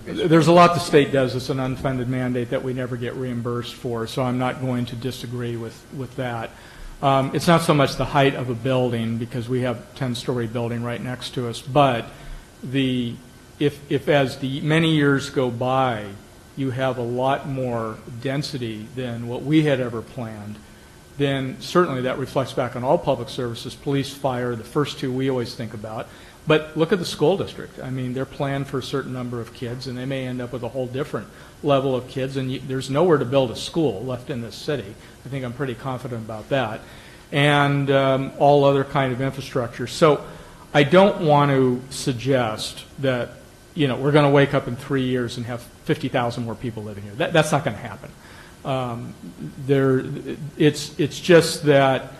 There's a lot the state does. It's an unfunded mandate that we never get reimbursed for, so I'm not going to disagree with that. It's not so much the height of a building, because we have a 10-story building right next to us, but if as the many years go by, you have a lot more density than what we had ever planned, then certainly that reflects back on all public services, police, fire, the first two we always think about. But look at the school district. I mean, they're planned for a certain number of kids, and they may end up with a whole different level of kids, and there's nowhere to build a school left in this city. I think I'm pretty confident about that. And all other kind of infrastructure. So I don't want to suggest that, we're going to wake up in 3 years and have 50,000 more people living here. That's not going to happen. It's just that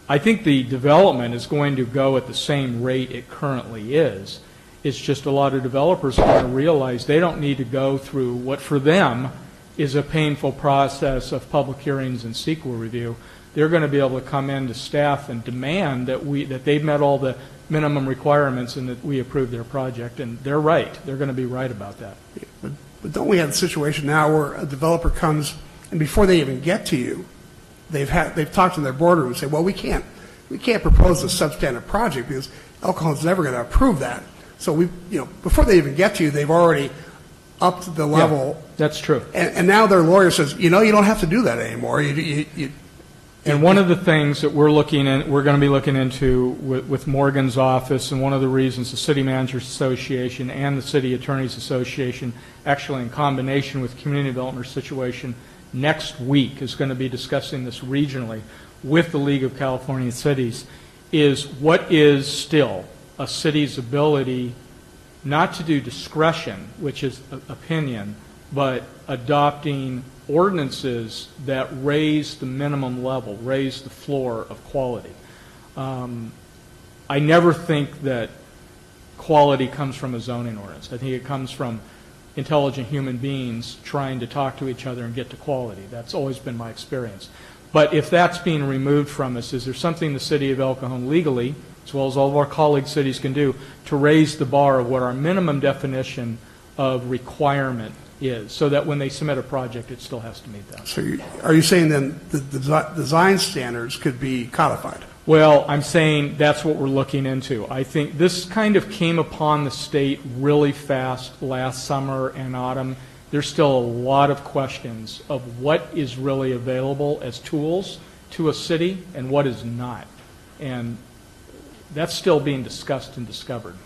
I think the development is going to go at the same rate it currently is. It's just a lot of developers are going to realize they don't need to go through what for them is a painful process of public hearings and CEQA review. They're going to be able to come in to staff and demand that they've met all the minimum requirements and that we approve their project. And they're right. They're going to be right about that. But don't we have the situation now where a developer comes, and before they even get to you, they've talked to their boardroom and say, well, we can't propose a substandard project because El Cajon's never going to approve that. So before they even get to you, they've already upped the level. Yeah, that's true. And now their lawyer says, you don't have to do that anymore. And one of the things that we're going to be looking into with Morgan's office, and one of the reasons the City Managers Association and the City Attorneys Association, actually in combination with Community Development Situation, next week is going to be discussing this regionally with the League of California Cities, is what is still a city's ability not to do discretion, which is opinion, but adopting ordinances that raise the minimum level, raise the floor of quality. I never think that quality comes from a zoning ordinance. I think it comes from intelligent human beings trying to talk to each other and get to quality. That's always been my experience. But if that's being removed from us, is there something the City of El Cajon legally, as well as all of our colleague cities can do, to raise the bar of what our minimum definition of requirement is, so that when they submit a project, it still has to meet that. So are you saying then the design standards could be codified? Well, I'm saying that's what we're looking into. I think this kind of came upon the state really fast last summer and autumn. There's still a lot of questions of what is really available as tools to a city and what is not. And that's still being discussed and discovered.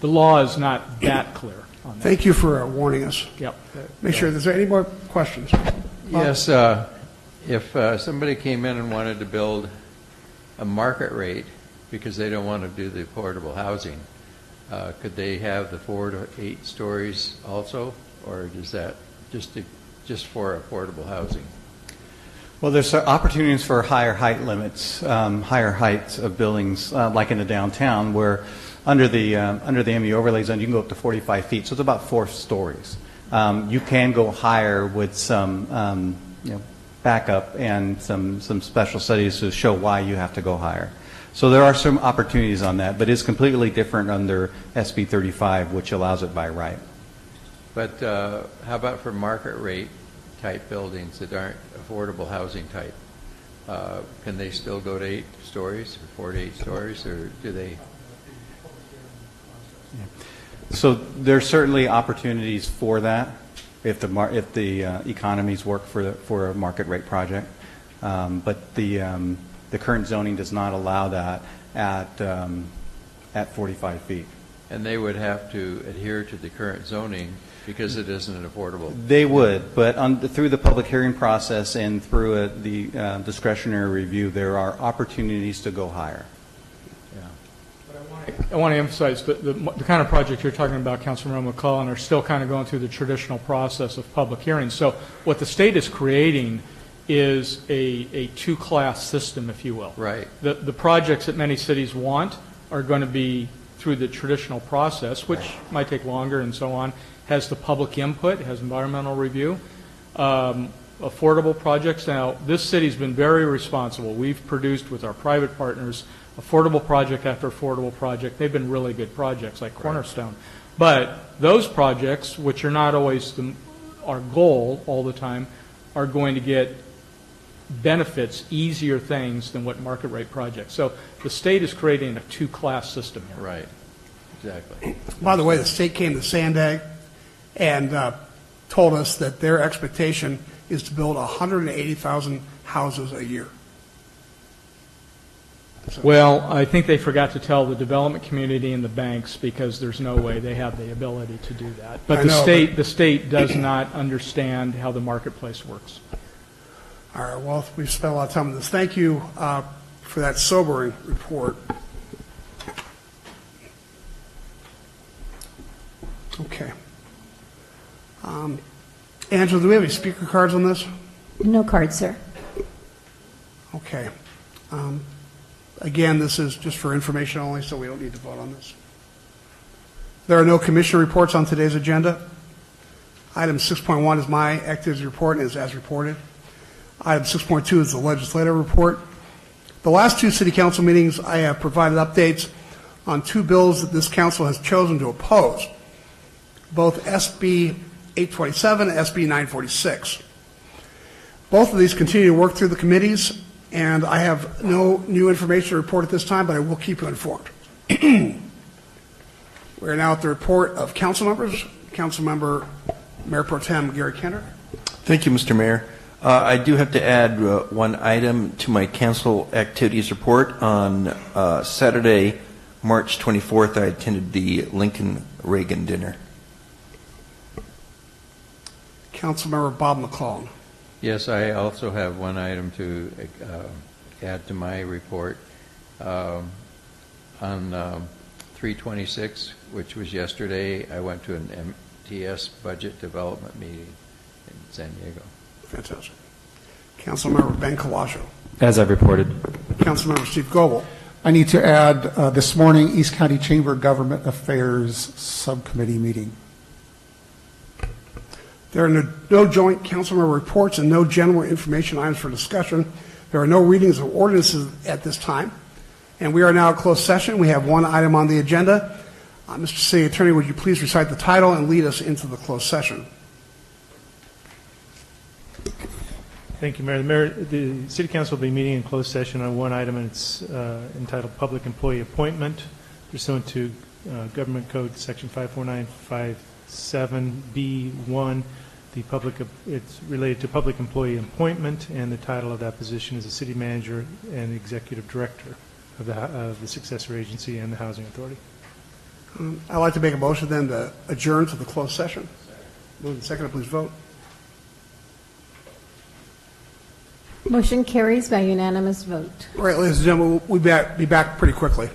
The law is not that clear. Thank you for warning us. Yep. Make sure. Is there any more questions? Yes. If somebody came in and wanted to build a market rate because they don't want to do the affordable housing, could they have the 4 to 8 stories also, or is that just for affordable housing? Well, there's opportunities for higher height limits, higher heights of buildings, like in the downtown, where under the MU overlay zone, you can go up to 45 feet, so it's about 4 stories. You can go higher with some backup and some special studies to show why you have to go higher. So there are some opportunities on that, but it's completely different under SB 35, which allows it by right. But how about for market rate type buildings that aren't affordable housing type? Can they still go to 8 stories or 4 to 8 stories, or do they? So there's certainly opportunities for that if the economies work for a market rate project, but the current zoning does not allow that at 45 feet. And they would have to adhere to the current zoning because it isn't an affordable. They would, but through the public hearing process and through the discretionary review, there are opportunities to go higher. I want to emphasize the kind of project you're talking about, Councilmember McClellan, are still kind of going through the traditional process of public hearings. So what the state is creating is a two-class system, if you will. Right. The projects that many cities want are going to be through the traditional process, which might take longer and so on, has the public input, has environmental review. Affordable projects. Now, this city's been very responsible. We've produced with our private partners affordable project after affordable project. They've been really good projects, like Cornerstone. But those projects, which are not always our goal all the time, are going to get benefits, easier things than what market rate projects. So the state is creating a two-class system here. Right. Exactly. By the way, the state came to Sandag and told us that their expectation is to build 180,000 houses a year. So. Well, I think they forgot to tell the development community and the banks, because there's no way they have the ability to do that. But the state does not understand how the marketplace works. All right. Well, we've spent a lot of time on this. Thank you for that sobering report. Okay. Angela, do we have any speaker cards on this? No cards, sir. Okay. Again, this is just for information only, so we don't need to vote on this. There are no commission reports on today's agenda. Item 6.1 is my activities report and is as reported. Item 6.2 is the legislative report. The last two city council meetings, I have provided updates on two bills that this council has chosen to oppose, both SB 827 and SB 946. Both of these continue to work through the committees, and I have no new information to report at this time, but I will keep you informed. We are now at the report of council members. Councilmember Mayor Pro Tem Gary Kendrick. Thank you, Mr. Mayor. I do have to add one item to my council activities report. On Saturday, March 24th, I attended the Lincoln Reagan dinner. Councilmember Bob McClellan. Yes, I also have one item to add to my report. On 3/26, which was yesterday, I went to an MTS budget development meeting in San Diego. Fantastic. Councilmember Ben Colasso. As I've reported. Councilmember Steve Goebel. I need to add this morning, East County Chamber of Government Affairs Subcommittee meeting. There are no joint councilmember reports and no general information items for discussion. There are no readings of ordinances at this time. And we are now in closed session. We have one item on the agenda. Mr. City Attorney, would you please recite the title and lead us into the closed session? Thank you, Mayor. The City Council will be meeting in closed session on one item, and it's entitled Public Employee Appointment, pursuant to Government Code Section 54957B1. It's related to public employee appointment, and the title of that position is the City Manager and Executive Director of the successor agency and the Housing Authority. I'd like to make a motion then to adjourn to the closed session. Move and second, please vote. Motion carries by unanimous vote. All right, ladies and gentlemen, we'll be back pretty quickly.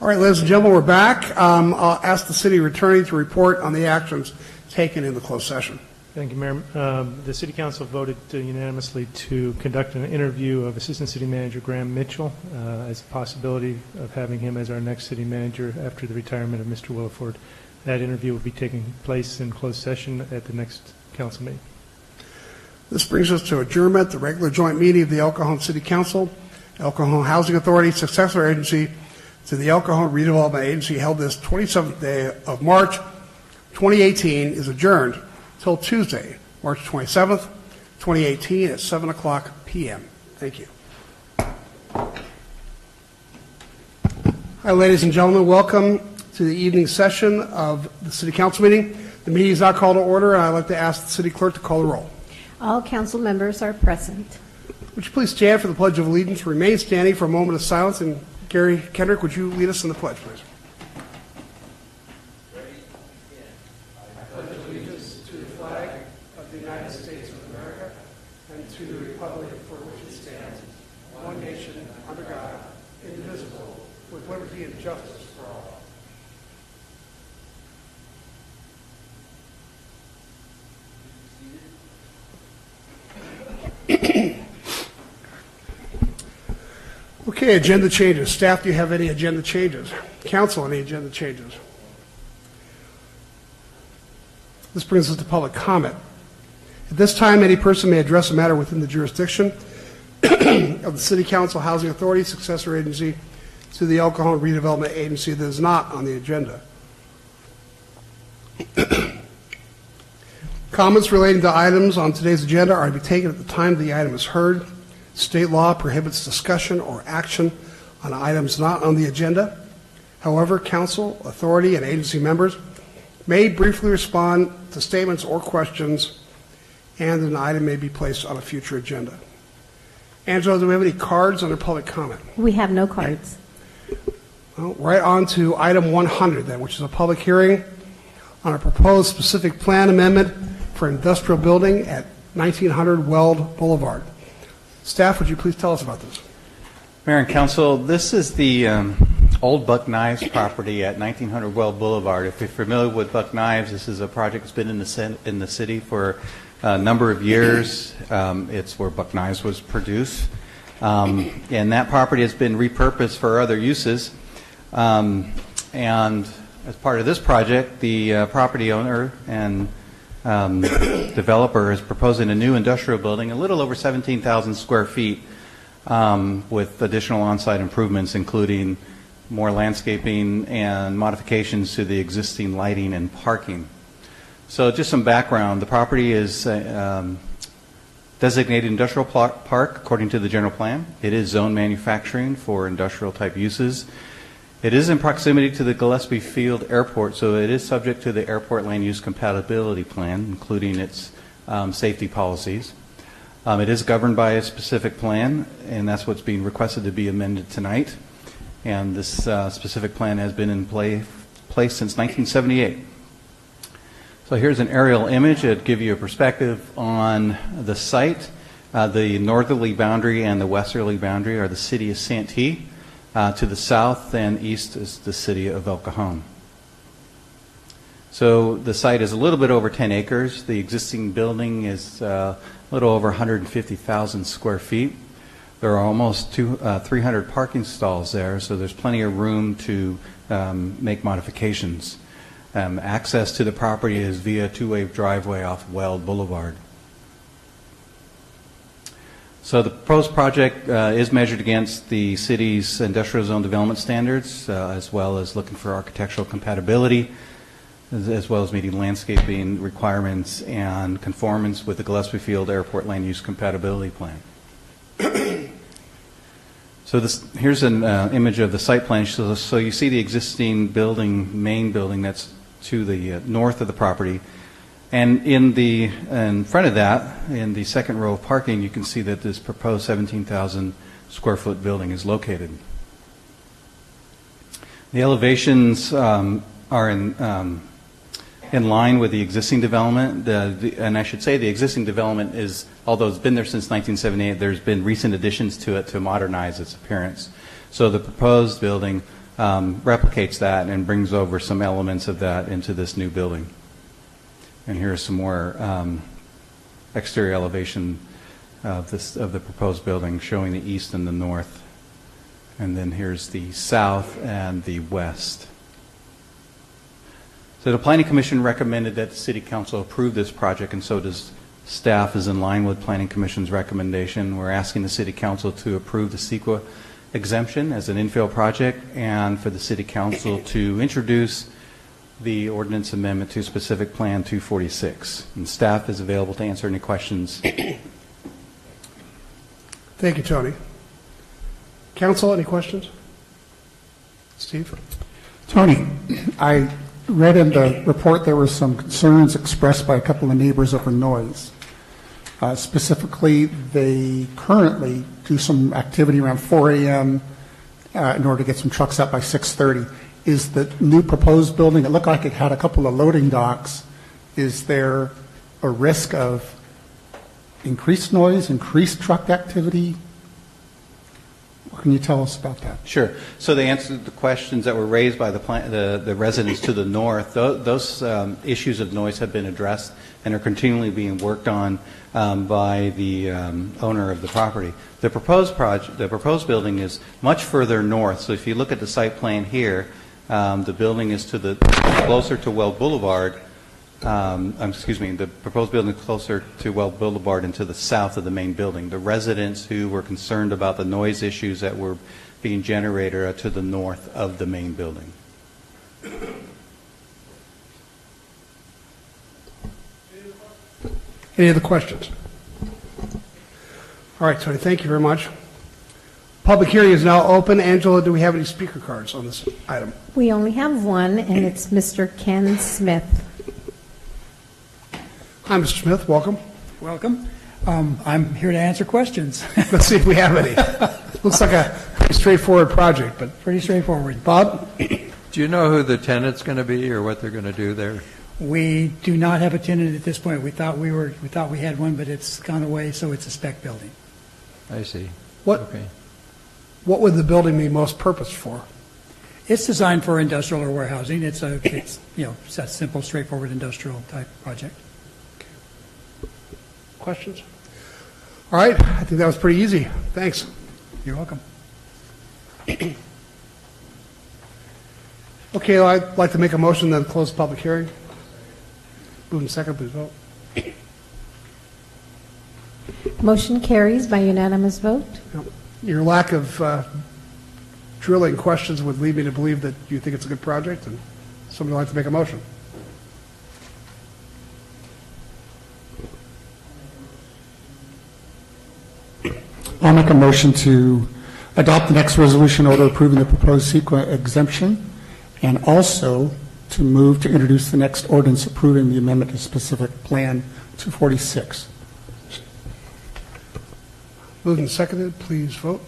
All right, ladies and gentlemen, we're back. I'll ask the city attorney to report on the actions taken in the closed session. Thank you, Mayor. The City Council voted unanimously to conduct an interview of Assistant City Manager Graham Mitchell as a possibility of having him as our next city manager after the retirement of Mr. Williford. That interview will be taking place in closed session at the next council meeting. This brings us to adjournment, the regular joint meeting of the El Cajon City Council, El Cajon Housing Authority, successor agency to the El Cajon Redevelopment Agency, held this 27th day of March 2018, is adjourned till Tuesday, March 27th, 2018 at 7 o'clock p.m. Thank you. Hi, ladies and gentlemen. Welcome to the evening session of the City Council meeting. The meeting is now called to order, and I'd like to ask the City Clerk to call the roll. All council members are present. Would you please stand for the Pledge of Allegiance? Remain standing for a moment of silence. And Gary Kendrick, would you lead us in the pledge, please? I pledge allegiance to the flag of the United States of America and to the republic for which it stands, one nation, under God, indivisible, with liberty and justice for all. Okay, agenda changes. Staff, do you have any agenda changes? Council, any agenda changes? This brings us to public comment. At this time, any person may address a matter within the jurisdiction of the City Council, Housing Authority, successor agency to the El Cajon Redevelopment Agency that is not on the agenda. Comments relating to items on today's agenda are to be taken at the time the item is heard. State law prohibits discussion or action on items not on the agenda. However, council, authority, and agency members may briefly respond to statements or questions, and an item may be placed on a future agenda. Angela, do we have any cards under public comment? We have no cards. Well, right on to item 100 then, which is a public hearing on a proposed specific plan amendment for industrial building at 1900 Weld Boulevard. Staff, would you please tell us about this? Mayor and Council, this is the old Buck Knives property at 1900 Weld Boulevard. If you're familiar with Buck Knives, this is a project that's been in the city for a number of years. It's where Buck Knives was produced. And that property has been repurposed for other uses. And as part of this project, the property owner and developer is proposing a new industrial building, a little over 17,000 square feet, with additional on-site improvements, including more landscaping and modifications to the existing lighting and parking. So just some background. The property is designated industrial park according to the general plan. It is zone manufacturing for industrial type uses. It is in proximity to the Gillespie Field Airport, so it is subject to the airport land use compatibility plan, including its safety policies. It is governed by a specific plan, and that's what's being requested to be amended tonight. And this specific plan has been in place since 1978. So here's an aerial image that gives you a perspective on the site. The northerly boundary and the westerly boundary are the city of Santee. To the south and east is the city of El Cajon. So the site is a little bit over 10 acres. The existing building is a little over 150,000 square feet. There are almost 300 parking stalls there, so there's plenty of room to make modifications. Access to the property is via two-way driveway off Weld Boulevard. So the proposed project is measured against the city's industrial zone development standards, as well as looking for architectural compatibility, as well as meeting landscaping requirements and conformance with the Gillespie Field Airport Land Use Compatibility Plan. So here's an image of the site plan. So you see the existing building, main building that's to the north of the property. And in front of that, in the second row of parking, you can see that this proposed 17,000 square foot building is located. The elevations are in line with the existing development. And I should say the existing development is, although it's been there since 1978, there's been recent additions to it to modernize its appearance. So the proposed building replicates that and brings over some elements of that into this new building. And here's some more exterior elevation of the proposed building, showing the east and the north. And then here's the south and the west. So the Planning Commission recommended that the City Council approve this project, and so does staff, is in line with Planning Commission's recommendation. We're asking the City Council to approve the CEQA exemption as an infill project, and for the City Council to introduce the ordinance amendment to specific plan 246. And staff is available to answer any questions. Thank you, Tony. Council, any questions? Steve? Tony, I read in the report there were some concerns expressed by a couple of neighbors over noise. Specifically, they currently do some activity around 4 a.m. In order to get some trucks out by 6:30. Is the new proposed building, it looked like it had a couple of loading docks. Is there a risk of increased noise, increased truck activity? Can you tell us about that? Sure. So they answered the questions that were raised by the residents to the north. Those issues of noise have been addressed and are continually being worked on by the owner of the property. The proposed building is much further north. So if you look at the site plan here, the building is closer to Weld Boulevard. The proposed building is closer to Weld Boulevard and to the south of the main building. The residents who were concerned about the noise issues that were being generated are to the north of the main building. Any other questions? All right, Tony, thank you very much. Public hearing is now open. Angela, do we have any speaker cards on this item? We only have one, and it's Mr. Ken Smith. Hi, Mr. Smith. Welcome. Welcome. I'm here to answer questions. Let's see if we have any. Looks like a pretty straightforward project, but pretty straightforward. Bob? Do you know who the tenant's going to be or what they're going to do there? We do not have a tenant at this point. We thought we had one, but it's gone away, so it's a spec building. I see. What would the building be most purposed for? It's designed for industrial or warehousing. It's a simple, straightforward industrial type project. Questions? All right, I think that was pretty easy. Thanks. You're welcome. Okay, I'd like to make a motion then close the public hearing. Move in second, please vote. Motion carries by unanimous vote. Your lack of drilling questions would lead me to believe that you think it's a good project, and somebody would like to make a motion. I'll make a motion to adopt the next resolution order approving the proposed CEQA exemption, and also to move to introduce the next ordinance approving the amendment to specific plan 246. Moved and seconded, please vote.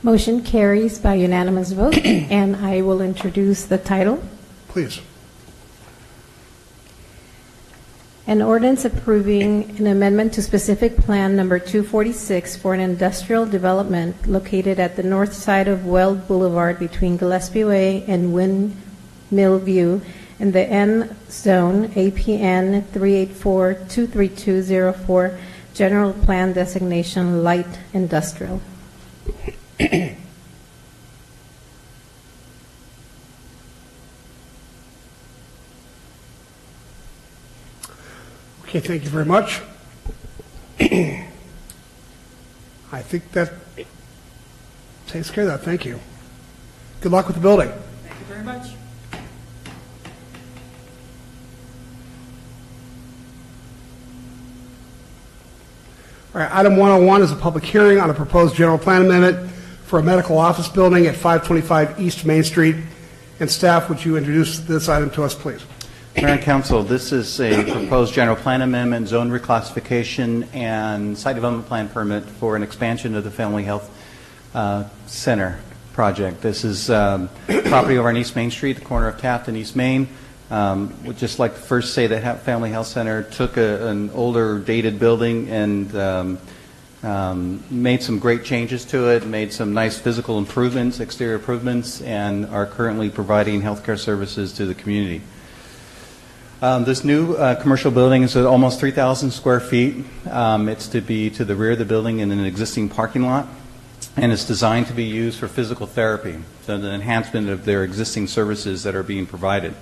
Motion carries by unanimous vote, and I will introduce the title. Please. An ordinance approving an amendment to specific plan number 246 for an industrial development located at the north side of Weld Boulevard between Gillespie Way and Windmill View in the N zone, APN 384-23204, general plan designation light industrial. Okay, thank you very much. I think that takes care of that. Thank you. Good luck with the building. Thank you very much. All right, item 101 is a public hearing on a proposed general plan amendment for a medical office building at 525 East Main Street. And staff, would you introduce this item to us, please? Mayor and Council, this is a proposed general plan amendment, zone reclassification, and site development plan permit for an expansion of the Family Health Center project. This is property over on East Main Street, the corner of Taft and East Main. Would just like to first say that Family Health Center took an older, dated building and made some great changes to it, made some nice physical improvements, exterior improvements, and are currently providing healthcare services to the community. This new commercial building is almost 3,000 square feet. It's to be to the rear of the building in an existing parking lot, and it's designed to be used for physical therapy, so the enhancement of their existing services that are being provided.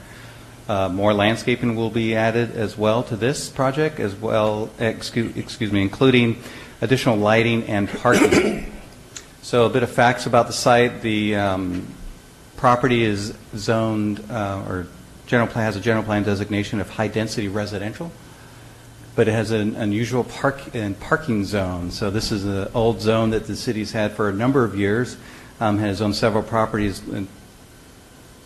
More landscaping will be added as well to this project, as well, including additional lighting and parking. So a bit of facts about the site. The property is zoned has a general plan designation of high-density residential, but it has an unusual parking zone. So this is an old zone that the city's had for a number of years, has owned several properties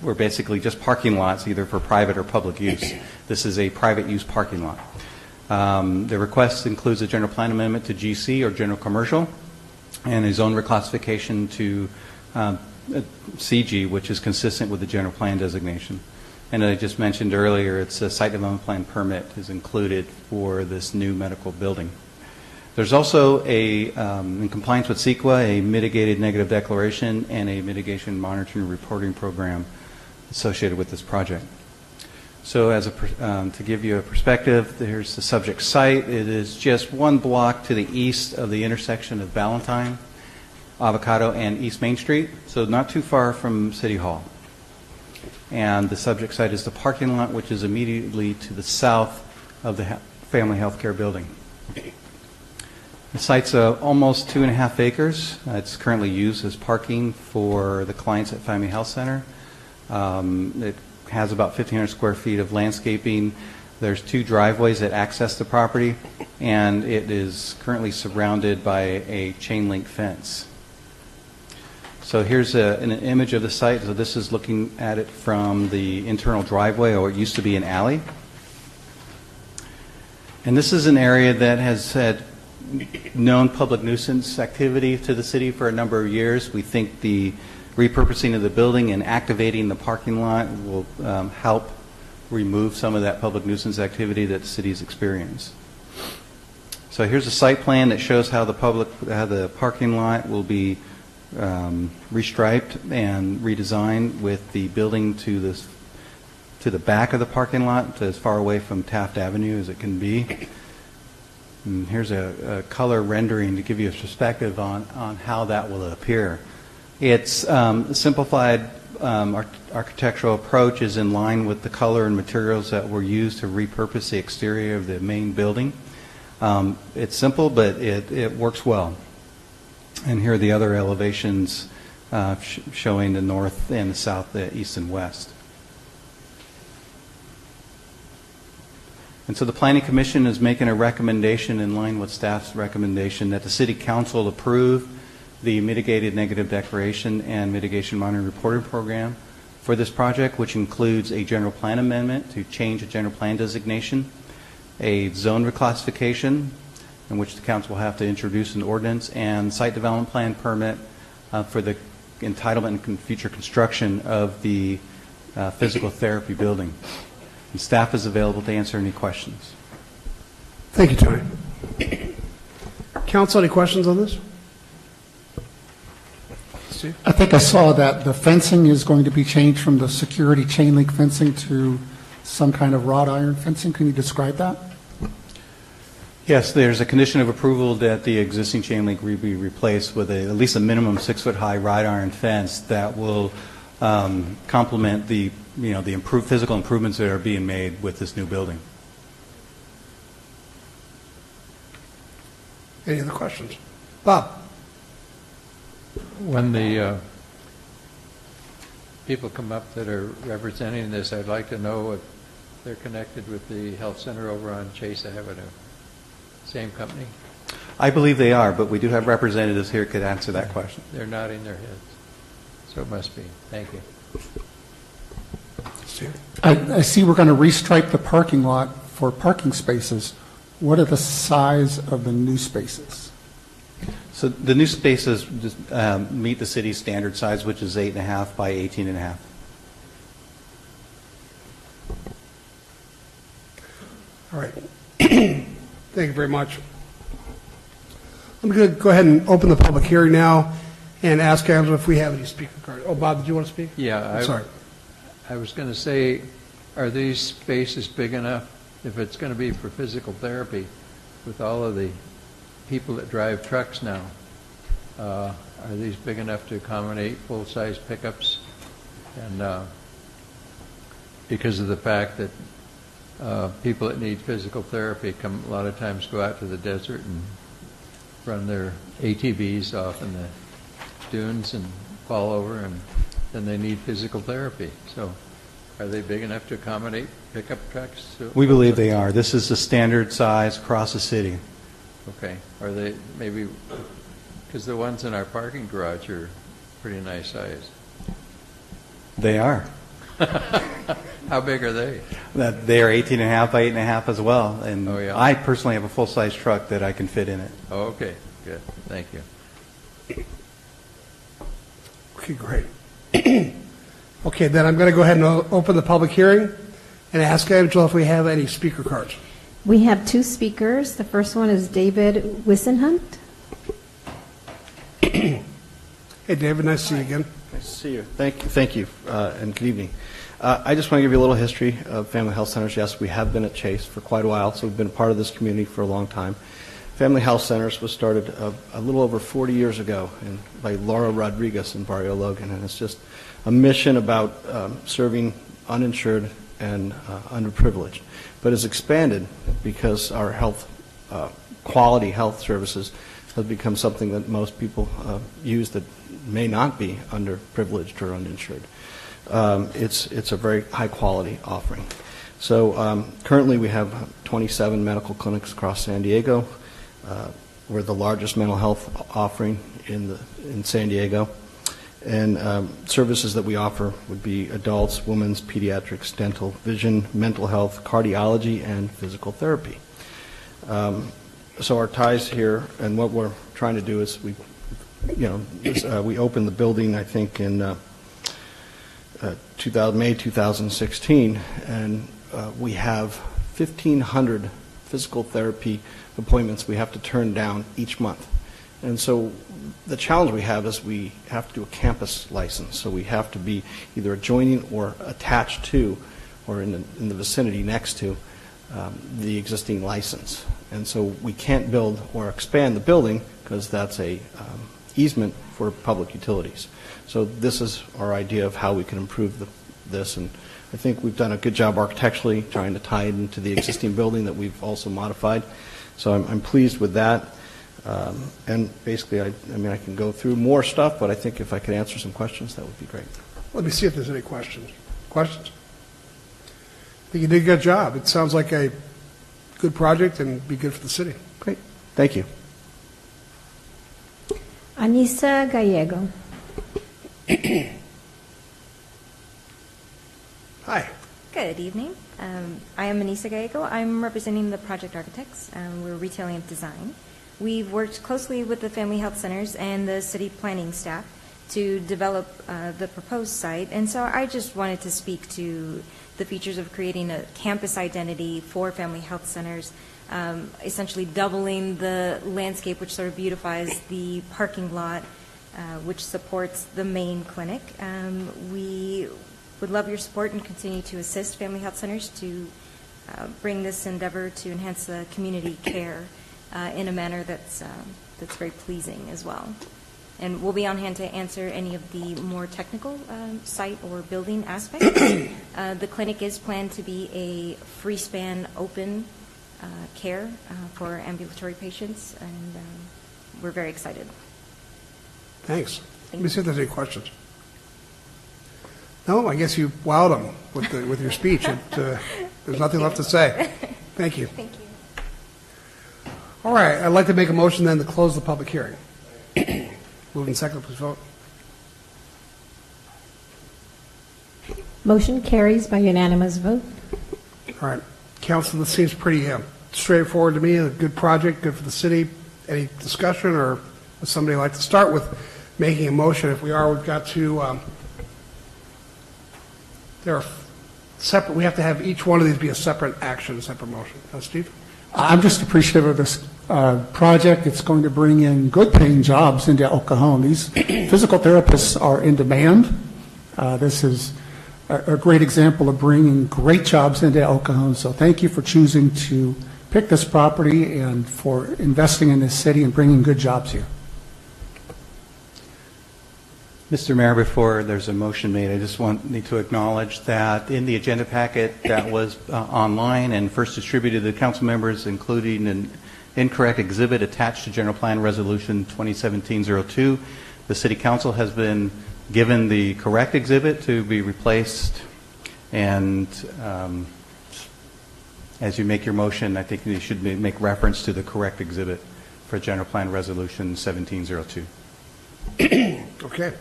were basically just parking lots, either for private or public use. This is a private use parking lot. The request includes a general plan amendment to GC or general commercial, and a zone reclassification to CG, which is consistent with the general plan designation. And I just mentioned earlier, it's a site development plan permit is included for this new medical building. There's also in compliance with CEQA, a mitigated negative declaration and a mitigation monitoring reporting program associated with this project. So to give you a perspective, here's the subject site. It is just one block to the east of the intersection of Valentine, Avocado, and East Main Street, so not too far from City Hall. And the subject site is the parking lot, which is immediately to the south of the Family Healthcare Building. The site's almost 2.5 acres. It's currently used as parking for the clients at Family Health Center. It has about 1,500 square feet of landscaping. There's 2 driveways that access the property, and it is currently surrounded by a chain link fence. So here's an image of the site. So this is looking at it from the internal driveway, or it used to be an alley. And this is an area that has had known public nuisance activity to the city for a number of years. We think the repurposing of the building and activating the parking lot will help remove some of that public nuisance activity that the city's experienced. So here's a site plan that shows how the parking lot will be restriped and redesigned, with the building to the back of the parking lot, to as far away from Taft Avenue as it can be. And here's a color rendering to give you a perspective on how that will appear. Its simplified architectural approach is in line with the color and materials that were used to repurpose the exterior of the main building. It's simple, but it works well. And here are the other elevations showing the north and the south, the east and west. And so the Planning Commission is making a recommendation in line with staff's recommendation that the City Council approve the mitigated negative declaration and mitigation monitoring reporting program for this project, which includes a general plan amendment to change a general plan designation, a zone reclassification, in which the council will have to introduce an ordinance, and site development plan permit for the entitlement and future construction of the physical therapy building. And staff is available to answer any questions. Thank you, Tony. Council, any questions on this? Steve? I think I saw that the fencing is going to be changed from the security chain link fencing to some kind of wrought iron fencing. Can you describe that? Yes, there's a condition of approval that the existing chain link be replaced with at least a minimum 6-foot-high wrought iron fence that will complement the improved physical improvements that are being made with this new building. Any other questions? Bob? When the people come up that are representing this, I'd like to know if they're connected with the health center over on Chase Avenue. Same company? I believe they are, but we do have representatives here who could answer that question. They're nodding their heads. So it must be. Thank you. I see we're going to restripe the parking lot for parking spaces. What are the size of the new spaces? So the new spaces just, meet the city's standard size, which is 8.5 by 18.5. All right. Thank you very much. I'm going to go ahead and open the public hearing now and ask Angela if we have any speaker cards. Oh, Bob, did you want to speak? Yeah. Sorry. I was going to say, are these spaces big enough, if it's going to be for physical therapy, with all of the people that drive trucks now, are these big enough to accommodate full-size pickups? And because of the fact that people that need physical therapy a lot of times go out to the desert and run their ATVs off in the dunes and fall over, and then they need physical therapy. So are they big enough to accommodate pickup trucks? We believe they are. This is the standard size across the city. Okay. Are they maybe, because the ones in our parking garage are pretty nice size. They are. How big are they? They are 18.5 by 8.5 as well. And oh, yeah. I personally have a full-size truck that I can fit in it. Oh, okay. Good. Thank you. Okay, great. Okay, then I'm going to go ahead and open the public hearing and ask Angela if we have any speaker cards. We have two speakers. The first one is David Wissenhunt. Hey, David, nice to see you again. Nice to see you. Thank you, and good evening. I just want to give you a little history of Family Health Centers. Yes, we have been at Chase for quite a while, so we've been part of this community for a long time. Family Health Centers was started a little over 40 years ago by Laura Rodriguez in Barrio Logan, and it's just a mission about serving uninsured and underprivileged. But it's expanded because our health, quality health services has become something that most people use that may not be underprivileged or uninsured. It's a very high quality offering. So currently we have 27 medical clinics across San Diego. We're the largest mental health offering in San Diego. And services that we offer would be adults, women's, pediatrics, dental, vision, mental health, cardiology, and physical therapy. So our ties here, and what we're trying to do is we opened the building, I think, in May 2016, and we have 1,500 physical therapy appointments we have to turn down each month. And so the challenge we have is we have to do a campus license. So we have to be either adjoining or attached to or in the vicinity next to the existing license. And so we can't build or expand the building because that's a easement for public utilities. So this is our idea of how we can improve this. And I think we've done a good job architecturally trying to tie it into the existing building that we've also modified. So I'm pleased with that. And basically, I can go through more stuff, but I think if I could answer some questions, that would be great. Let me see if there's any questions. Questions? I think you did a good job. It sounds like a good project and be good for the city. Great. Thank you. Anissa Gallego. Hi. Good evening. I am Anissa Gallego. I'm representing the project architects. We're Retailing Design. We've worked closely with the Family Health Centers and the city planning staff to develop the proposed site. And so I just wanted to speak to the features of creating a campus identity for Family Health Centers, essentially doubling the landscape, which sort of beautifies the parking lot, which supports the main clinic. We would love your support and continue to assist Family Health Centers to bring this endeavor to enhance the community care in a manner that's very pleasing as well. And we'll be on hand to answer any of the more technical site or building aspects. The clinic is planned to be a free-span open care for ambulatory patients, and we're very excited. Thanks. Let me see if there's any questions. No, I guess you wowed them with your speech. There's nothing left to say. Thank you. Thank you. All right, I'd like to make a motion then to close the public hearing. Moved and seconded, please vote. Motion carries by unanimous vote. All right, Council, this seems pretty straightforward to me. A good project, good for the city. Any discussion, or would somebody like to start with making a motion? If we are, we've got to. There are separate. We have to have each one of these be a separate action, a separate motion. Steve? I'm just appreciative of this project. It's going to bring in good-paying jobs into El Cajon. These physical therapists are in demand. This is a great example of bringing great jobs into El Cajon. So thank you for choosing to pick this property and for investing in this city and bringing good jobs here. Mr. Mayor, before there's a motion made, I just need to acknowledge that in the agenda packet that was online and first distributed to the council members, including an incorrect exhibit attached to General Plan Resolution 2017-02, the City Council has been given the correct exhibit to be replaced. And as you make your motion, I think you should make reference to the correct exhibit for General Plan Resolution 1702. Okay.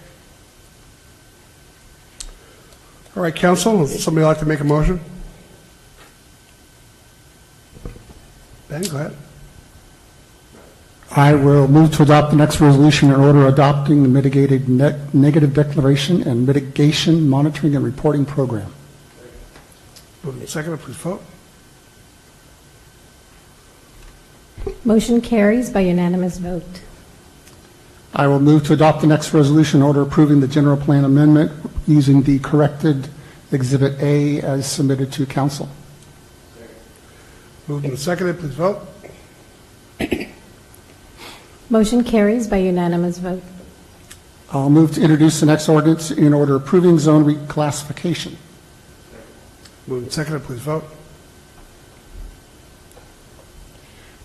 All right, Council, would somebody like to make a motion? Ben, go ahead. I will move to adopt the next resolution in order adopting the mitigated negative declaration and mitigation monitoring and reporting program. Moving second, please vote. Motion carries by unanimous vote. I will move to adopt the next resolution order approving the general plan amendment using the corrected Exhibit A as submitted to council. Moved and seconded, please vote. Motion carries by unanimous vote. I'll move to introduce the next ordinance in order approving zone reclassification. Moved and seconded, please vote.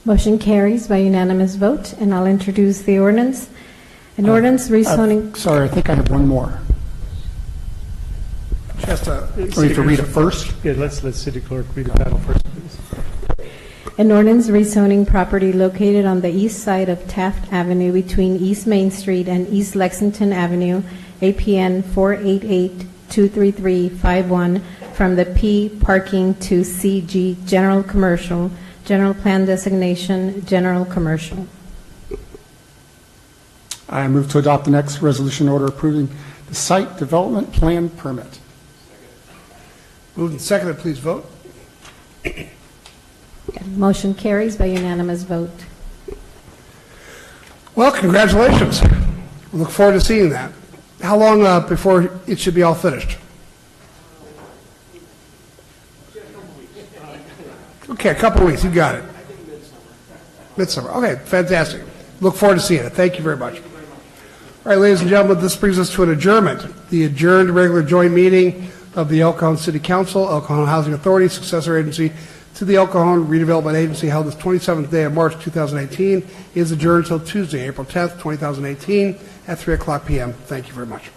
Motion carries by unanimous vote, and I'll introduce the ordinance. An ordinance rezoning. Sorry, I think I have one more. Just We have to read it first. Yeah, let's city clerk read the title first, please. An ordinance rezoning property located on the east side of Taft Avenue between East Main Street and East Lexington Avenue, APN 488-23351, from the P parking to CG general commercial, general plan designation, general commercial. I move to adopt the next resolution order approving the site development plan permit. Moved and seconded, please vote. Motion carries by unanimous vote. Well, congratulations. We look forward to seeing that. How long before it should be all finished? Okay, a couple weeks. You got it. Midsummer. Okay, fantastic. Look forward to seeing it. Thank you very much. All right, ladies and gentlemen, this brings us to an adjournment. The adjourned regular joint meeting of the El Cajon City Council, El Cajon Housing Authority, successor agency to the El Cajon Redevelopment Agency, held this 27th day of March 2018, is adjourned until Tuesday, April 10th, 2018, at 3 o'clock p.m. Thank you very much.